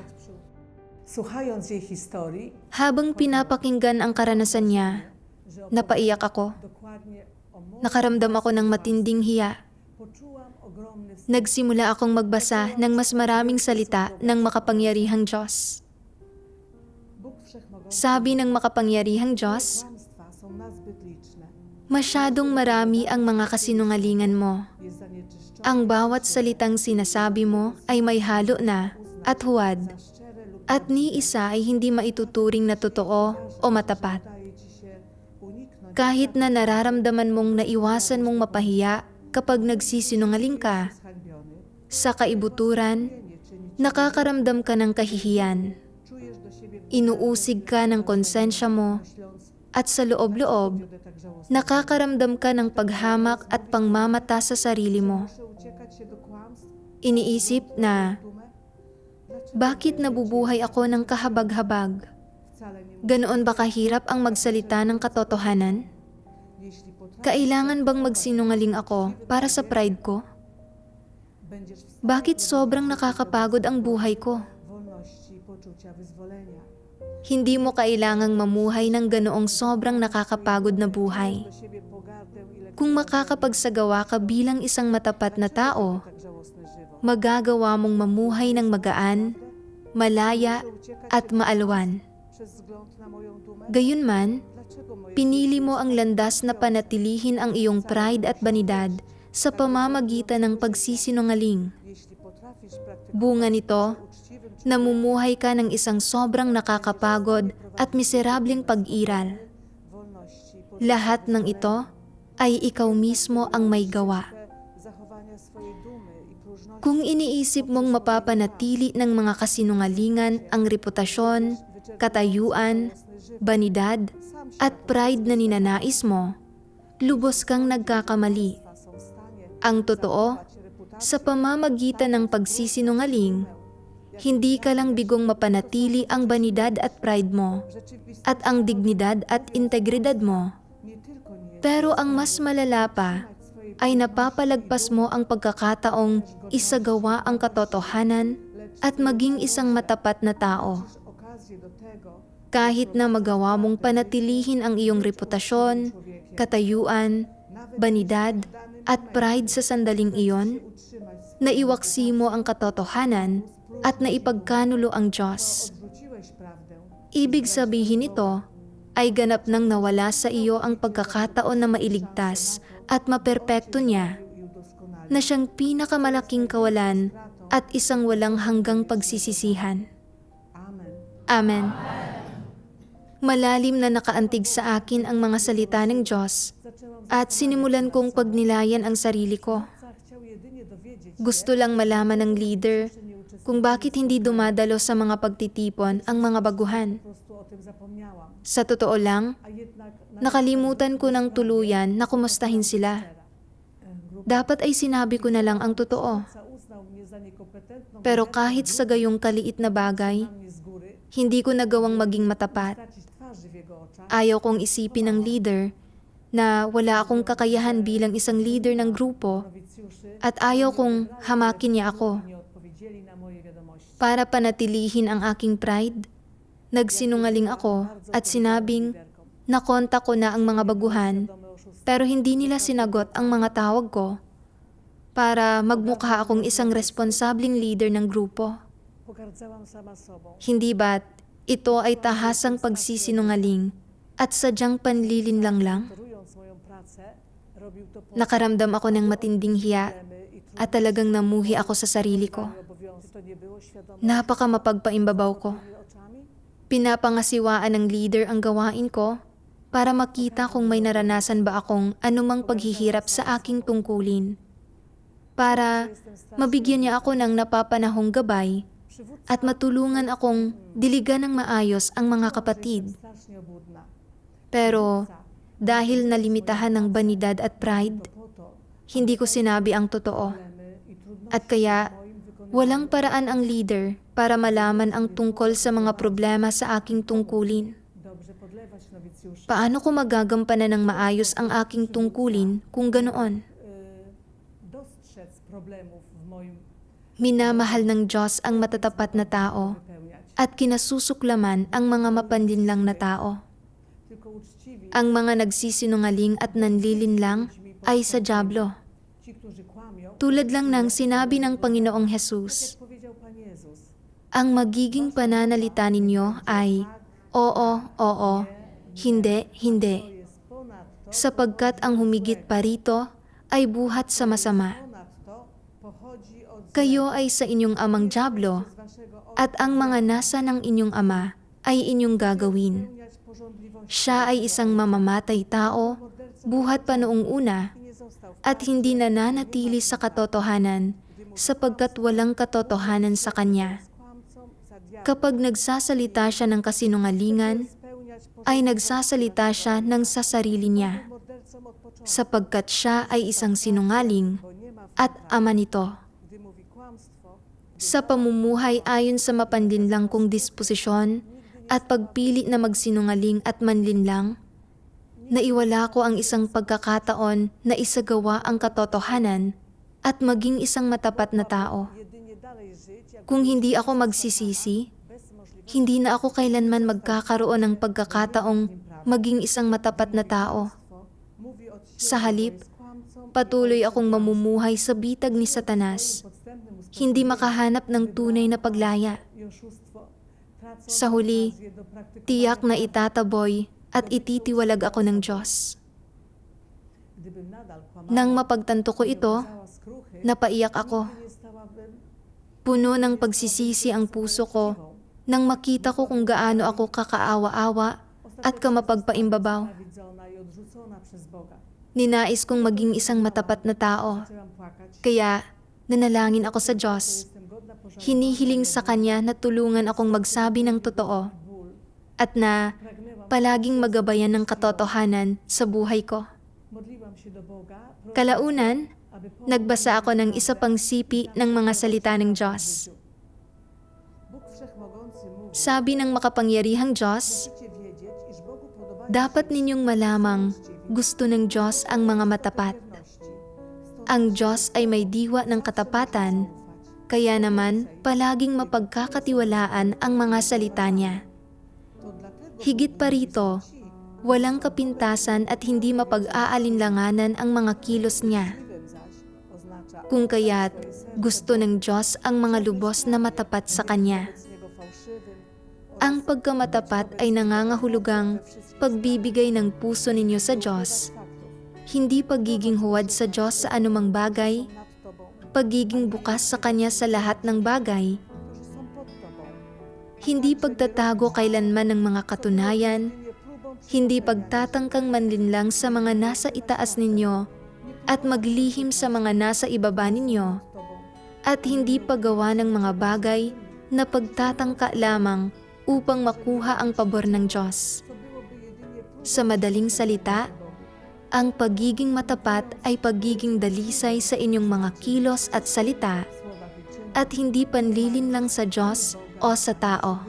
Słuchając jej historii, Habang pinapakinggan ang karanasan niya, napaiyak ako. dokładnie o mocy Nakaramdam ako ng matinding hiya. poczułam ogromny Nagsimula akong magbasa ng mas maraming salita ng makapangyarihang Diyos. Bóg Wszechmogący. Sabi ng makapangyarihang Diyos, Kłamstwa są nazbyt liczne. masyadong marami ang mga kasinungalingan mo. Jest zanieczyszczony Ang bawat salitang sinasabi mo ay may halo na at huwad, za szczere lub at ni isa ay hindi maituturing na totoo o matapat. wydaje ci się uniknąć Kahit na nararamdaman mong naiwasan mong mapahiya kapag nagsisinungaling ka, zhańbiony, sa kaibuturan, nie czynić, nakakaramdam ka ng kahihiyan. czujesz do siebie Inuusig ka ng konsensya mo myśląc, at sa loob-loob, wiodę tak żałosną. nakakaramdam ka ng paghamak at pangmamata sa sarili mo. Muszę uciekać się do kłamstw, Iniisip na, dumę? Dlaczego bakit nabubuhay ako ng kahabag-habag? wcale nie Ganoon ba kahirap ang magsalita ng katotohanan? jeśli potrafisz, Kailangan bang magsinungaling ako para sa pride ko? będziesz w stanie Bakit sobrang nakakapagod ang buhay ko? wolności i poczucia wyzwolenia. Hindi mo kailangang mamuhay ng ganoong sobrang nakakapagod na buhay. Do siebie pogardę i Kung makakapagsagawa ka bilang isang matapat na tao, tak żałosny żywot. magagawa mong mamuhay ng magaan, malaya at maalwan. Przez wzgląd na moją dumę? Gayunman, Dlaczego moje pinili mo ang landas na panatilihin ang iyong pride at banidad sa pamamagitan ng pagsisinungaling. jeśli potrafisz praktykować Bunga nito, uczciwym namumuhay ka ng isang sobrang nakakapagod at miserableng pag-iral. wolności i Lahat ng ito ay ikaw mismo ang may gawa. zachowania swojej dumy i próżności Kung iniisip mong mapapanatili ng mga kasinungalingan ang reputasyon, katayuan, banidad, at pride na ninanais mo, lubos kang nagkakamali. są w stanie Ang totoo, sa pamamagitan ng pagsisinungaling, hindi ka lang bigong mapanatili ang banidad at pride mo, at ang dignidad at integridad mo, nie tylko nie pero ang mas malala pa ay napapalagpas mo ang pagkakataong isagawa ang katotohanan at maging isang matapat na tao. masz okazję do tego, Kahit na magawa mong panatilihin ang iyong reputasyon, katayuan, banidad, at pride sa sandaling iyon, utrzymać naiwaksi mo ang katotohanan at naipagkanulo ang Diyos. odwróciłeś prawdę, Ibig sabihin nito ay ganap nang nawala sa iyo ang pagkakataon na mailigtas at maperpekto niya i udoskonalił. na siyang pinakamalaking kawalan at isang walang hanggang pagsisisihan. Amen. Amen. Malalim na nakaantig sa akin ang mga salita ng Diyos Zaczęłam at sinimulan kong pagnilayan ang sarili ko. chciał jedynie dowiedzieć Gusto lang malaman ng leader czy nie uczestniczył, kung bakit hindi dumadalo sa mga pagtitipon ang mga baguhan. po prostu o tym zapomniałam. Sa totoo lang, A jednak nakalimutan ko ng tuluyan na kumustahin sila. Dapat ay sinabi ko na lang ang totoo. uznał mnie za niekompetentną, Pero kahit sa gayong kaliit na bagay, mnie z góry, hindi ko nagawang maging matapat. tracić twarzy w jego oczach, Ayaw kong isipin ng leader na wala akong kakayahan bilang isang leader ng grupo nowicjuszy at ayaw kong hamakin niya ako. nie odpowiedzieli na moje wiadomości. Para panatilihin ang aking pride, nagsinungaling ako at sinabing nakonta ko na ang mga baguhan pero hindi nila sinagot ang mga tawag ko para magmukha akong isang responsableng leader ng grupo. Pogardzałam sama sobą. Hindi ba't ito ay tahasang pagsisinungaling at sadyang panlilinlang lang? Torując moją pracę, robił to po Nakaramdam ako ng matinding hiya problemy i at talagang namuhi ako sa sarili ko. obowiązki. To nie było świadome Napaka mapagpaimbabaw ko. oczami? Pinapangasiwaan ng leader ang gawain ko para makita kung may naranasan ba akong anumang paghihirap sa aking tungkulin. Para mabigyan niya ako ng napapanahong gabay at matulungan akong diligan ng maayos ang mga kapatid. Strasznie obłudna. Pero Dahil nalimitahan ng banidad at pride, Po to hindi ko sinabi ang totoo. problemy i trudności At kaya, w moim wykonywaniu walang paraan ang leader para malaman ang tungkol sa mga problema sa aking tungkulin. dobrze podlewać nowicjuszy, Paano ko magagampanan ng maayos ang aking tungkulin kung ganoon? dostrzec problemów w moim Minamahal ng Diyos ang matatapat na tao wypełniać. at kinasusuklaman ang mga mapanlinlang na tao. Tylko uczciwi Ang mga nagsisinungaling at nanlilinlang ay sa dyablo. ci, którzy kłamią, Tulad lang ng sinabi ng Panginoong tak Jesus, jak powiedział Pan Jezus, ang magiging pananalita ninyo ay, oo, oo, hindi, hindi, to jest ponad to, sapagkat ang humigit pa rito ay buhat sa masama. ponad to pochodzi od Kayo ay sa inyong amang dyablo, z waszego at ang mga nasa ng inyong ama ay inyong gagawin. spełniać porządliwości. Siya ay isang mamamatay tao, buhat pa noong una, Nie został w at hindi nananatili sa katotohanan, sapagkat walang katotohanan sa kanya. kłamcą za diabłem. Kapag nagsasalita siya ng kasinungalingan, Spełniać ay nagsasalita siya ng sa sarili niya, mordercą od początku, sapagkat siya ay isang sinungaling bo nie ma at ama nito. gdy mówi kłamstwo, Sa pamumuhay ayon sa mapanlinlang kong disposisyon at pagpili na magsinungaling at manlinlang, naiwala ko ang isang pagkakataon na isagawa ang katotohanan at maging isang matapat na tao. jedynie dalej żyć, jak Kung hindi ako magsisisi, bez możliwości hindi na ako kailanman magkakaroon ng pagkakataong maging isang matapat na tao. mówi od siebie, Sa halip, jest kłamcą, patuloy akong mamumuhay sa bitag ni Satanas, podstępnym hindi makahanap ng tunay na paglaya. i oszustwo, tracą Sa huli, okazję do praktykowania. tiyak na itataboy at ititiwalag ako ng Diyos. Gdybym nadal kłamała, Nang mapagtanto ko ito, okazała skruchy, napaiyak ako. nigdy nie stałabym Puno ng pagsisisi ang puso ko nang makita ko kung gaano ako kakaawa-awa at kamapagpaimbabaw. nienawidzona i odrzucona przez Boga. Ninais kong maging isang matapat na tao. Zaczęłam płakać, Kaya nanalangin ako sa Diyos. jestem godna pożałowania, Hinihiling sa Kanya na tulungan akong magsabi ng totoo ból. at na Pragnęłam, palaging magabayan ng katotohanan sa buhay ko. modliłam się do Boga, prosząc, Kalaunan, aby pomógł nagbasa ako ng isa pang sipi ng mga salita ng Diyos. Bóg Wszechmogący mówi, Sabi ng makapangyarihang Diyos, musicie wiedzieć, iż Bogu podobają dapat się ninyong malamang gusto ng Diyos ang mga matapat. pewności. Stąd Ang Diyos ay may diwa ng katapatan, kaya naman palaging mapagkakatiwalaan ang mga salita niya. to dlatego Higit pa rito, walang kapintasan at hindi mapag-aalinlanganan ang mga kilos niya. możliwym zaś oznacza Kung kaya't gusto ng Diyos ang mga lubos na matapat sa Kanya. wobec Niego fałszywym Ang pagkamatapat ay nangangahulugang pagbibigay ng puso ninyo sa Diyos, faktów, hindi pagiging huwad sa Diyos sa anumang bagay, nad Tobą, pagiging bukas sa Kanya sa lahat ng bagay, którzy są pod Tobą. hindi pagtatago kailanman ng mga katunayan, Nie próbą hindi pagtatangkang manlinlang sa mga nasa itaas ninyo at maglihim sa mga nasa ibaba ninyo, Tobą. at hindi paggawa ng mga bagay na pagtatangka lamang upang makuha ang pabor ng Diyos. Co byłoby jedynie próbą Sa madaling salita, Bogu. ang pagiging matapat ay pagiging dalisay sa inyong mga kilos at salita W słowach i czynach at hindi panlilin lang sa Diyos o sa tao.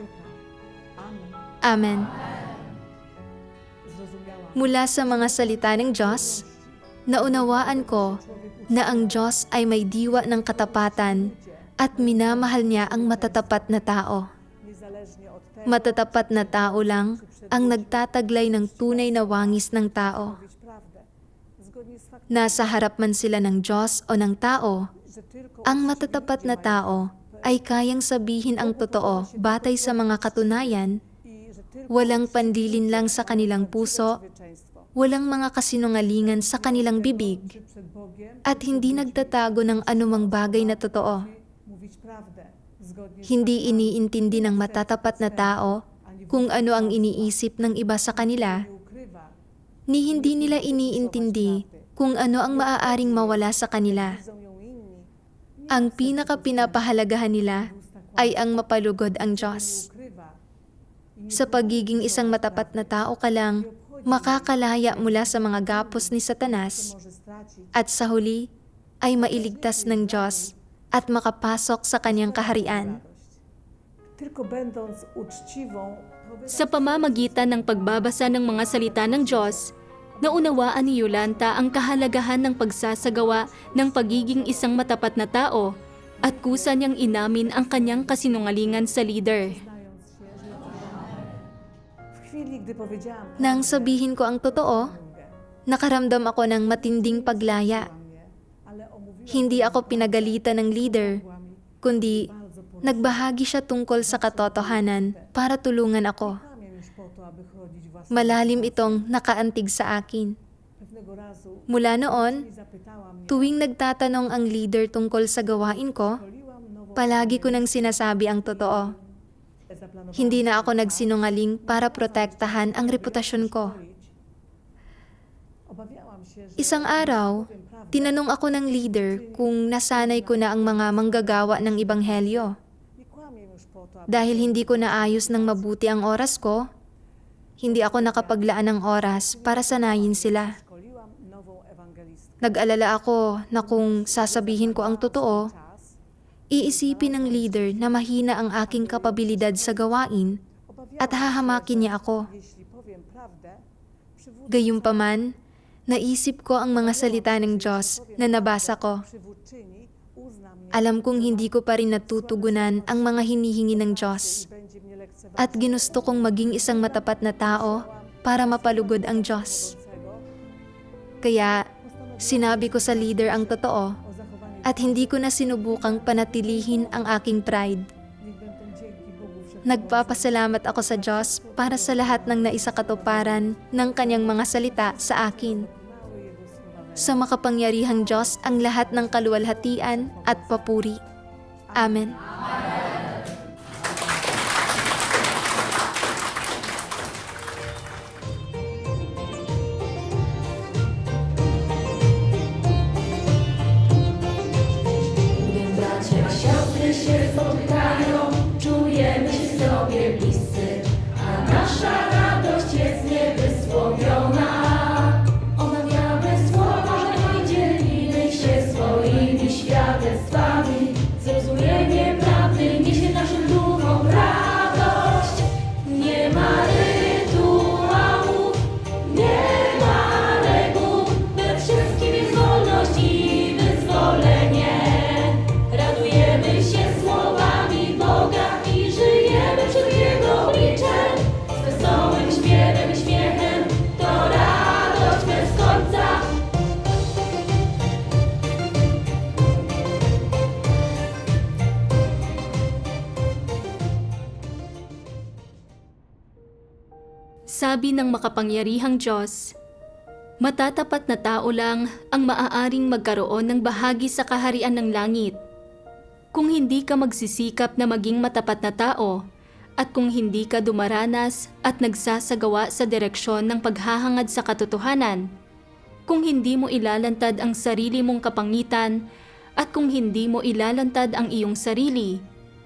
Amen. Amen. Zrozumiałam, Mula sa mga salita ng Diyos, naunawaan ko na ang Diyos ay may diwa ng katapatan at minamahal niya ang matatapat na tao. niezależnie od tego, Matatapat na tao lang ang nagtataglay ng tunay na wangis ng tao. mówić prawdę. Zgodnie z faktem, Nasa harap man sila ng Diyos o ng tao, że tylko ang matatapat na tao ay kayang sabihin ang totoo batay sa mga katunayan, i że tylko walang panlilin lang sa kanilang puso, bezpieczeństwo walang mga kasinungalingan sa kanilang bibig, czy przed Bogiem at hindi nagtatago ng anumang bagay na totoo. mówić prawdę. Zgodnie z Hindi iniintindi ng matatapat na tao kung ano ang iniisip ng iba sa kanila, nie ukrywa, ni hindi nila iniintindi kung ano ang maaaring mawala sa kanila. widzą ją inni, Ang pinaka-pinapahalagahan nila ay ang mapalugod ang Diyos. ukrywa. Sa pagiging isang matapat na tao ka lang, makakalaya mula sa mga gapos ni Satanas może stracić at sa huli ay mailigtas ng Diyos at makapasok sa kanyang kaharian. radość. Tylko będąc uczciwą, Sa pamamagitan ng pagbabasa ng mga salita ng Diyos, naunawaan ni Yolanda ang kahalagahan ng pagsasagawa ng pagiging isang matapat na tao at kusa niyang inamin ang kanyang kasinungalingan sa leader. znając się, że w chwili, gdy powiedziałam Nang sabihin ko ang totoo, nakaramdam ako ng matinding paglaya. mnie, ale omówiłam Hindi ako pinagalitan ng leader, mi kundi bardzo po nagbahagi siya tungkol sa katotohanan para tulungan ako. kamię już po to, aby chronić własne. Malalim itong nakaantig sa akin. Pewnego razu Mula noon, mi zapytała mnie, tuwing nagtatanong ang leader tungkol sa gawain ko, szkoliłam nową palagi ko nang sinasabi ang totoo. zaplanowałam Hindi na ako nagsinungaling para protektahan ang reputasyon ko. Obawiałam się, że Isang araw, powiem prawdę, tinanong ako ng leader kung nasanay ko na ang mga manggagawa ng ebanghelyo. nie kłamię już po to, aby Dahil hindi ko naayos ng mabuti ang oras ko, hindi ako nakapaglaan ng oras para sanayin sila. szkoliłam nową ewangelistkę. Nag-alala ako na kung sasabihin ko ang totoo, Czas iisipin ng leader na mahina ang aking kapabilidad sa gawain at hahamakin niya ako. jeśli powiem prawdę, przywódca Gayunpaman, naisip ko ang mga salita ng Diyos na nabasa ko. przywódczyni uzna mnie, Alam kong hindi ko pa rin natutugunan ang mga hinihingi ng Diyos będzie mnie lekceważył. at ginusto kong maging isang matapat na tao para mapalugod ang Diyos. Kaya sinabi ko sa leader ang totoo O zachowanie at hindi ko na sinubukang panatilihin ang aking pride. niech będą dzięki Bogu wszechmogącemu. Nagpapasalamat ako sa Diyos para sa lahat ng naisakatuparan ng kanyang mga salita sa akin. Mały Jego słowa Sa makapangyarihang Diyos ang lahat ng kaluwalhatian at papuri. Amen. Bracia, siostry się spotykają, czujemy się sobie bliscy, a nasza radość jest niewysłowiona. Omawiamy słowa i dzielimy się swoimi świadectwami. Zrozumienie prawdy niesie naszym duchom radość. Nie ma rytuałów, nie ma reguł, we wszystkim jest wolność i wyzwolenie. Radujemy się słowami Boga i żyjemy przed Jego obliczem. Z wesołym śpiewem i śmiechem to radość bez końca. Sabi ng makapangyarihang Diyos, matatapat na tao lang ang maaaring magkaroon ng bahagi sa kaharian ng langit. Kung hindi ka magsisikap na maging matapat na tao, at kung hindi ka dumaranas at nagsasagawa sa direksyon ng paghahangad sa katotohanan, kung hindi mo ilalantad ang sarili mong kapangitan, at kung hindi mo ilalantad ang iyong sarili,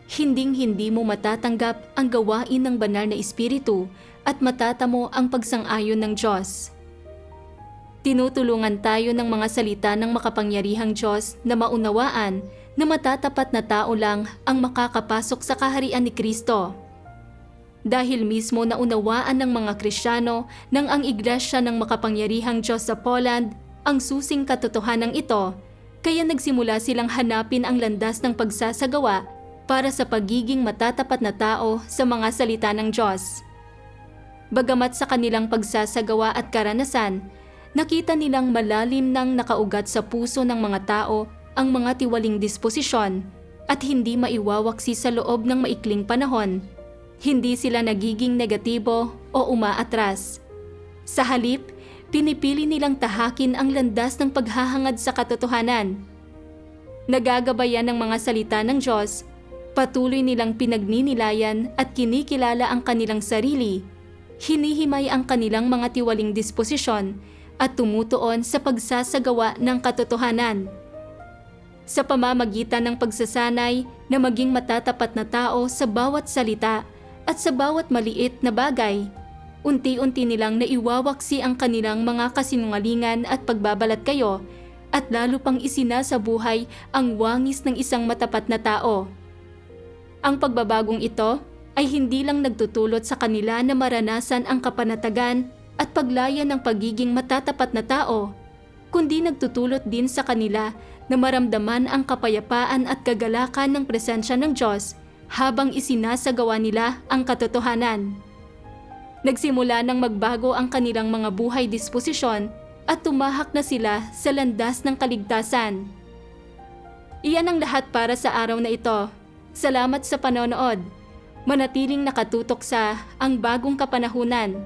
hinding-hindi mo matatanggap ang gawain ng banal na Espiritu at matatamo ang pagsang-ayon ng Diyos. Tinutulungan tayo ng mga salita ng makapangyarihang Diyos na maunawaan na matatapat na tao lang ang makakapasok sa kaharian ni Kristo. Dahil mismo naunawaan ng mga Kristiyano ng ang iglesia ng makapangyarihang Diyos sa Poland ang susing katotohanan ito, kaya nagsimula silang hanapin ang landas ng pagsasagawa para sa pagiging matatapat na tao sa mga salita ng Diyos. Bagamat sa kanilang pagsasagawa at karanasan, nakita nilang malalim nang nakaugat sa puso ng mga tao ang mga tiwaling disposisyon at hindi maiwawaksi sa loob ng maikling panahon. Hindi sila nagiging negatibo o umaatras. Sa halip, pinipili nilang tahakin ang landas ng paghahangad sa katotohanan. Nagagabayan ng mga salita ng Diyos, patuloy nilang pinagninilayan at kinikilala ang kanilang sarili, hinihimay ang kanilang mga tiwaling disposisyon at tumutuon sa pagsasagawa ng katotohanan. Sa pamamagitan ng pagsasanay na maging matatapat na tao sa bawat salita at sa bawat maliit na bagay, unti-unti nilang naiwawaksi ang kanilang mga kasinungalingan at pagbabalat kayo at lalo pang isinasabuhay ang wangis ng isang matapat na tao. Ang pagbabagong ito ay hindi lang nagtutulot sa kanila na maranasan ang kapanatagan at paglaya ng pagiging matatapat na tao, kundi nagtutulot din sa kanila na maramdaman ang kapayapaan at kagalakan ng presensya ng Diyos habang isinasagawa nila ang katotohanan. Nagsimula nang magbago ang kanilang mga buhay disposisyon at tumahak na sila sa landas ng kaligtasan. Iyan ang lahat para sa araw na ito. Salamat sa panonood. Manatiling nakatutok sa Ang Bagong Kapanahunan.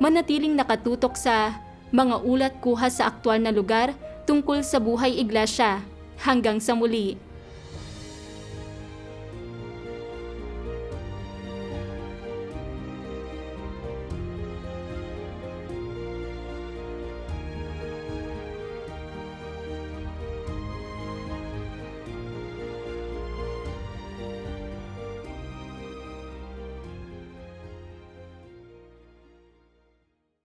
Manatiling nakatutok sa mga ulat kuha sa aktwal na lugar tungkol sa buhay iglesia. Hanggang sa muli.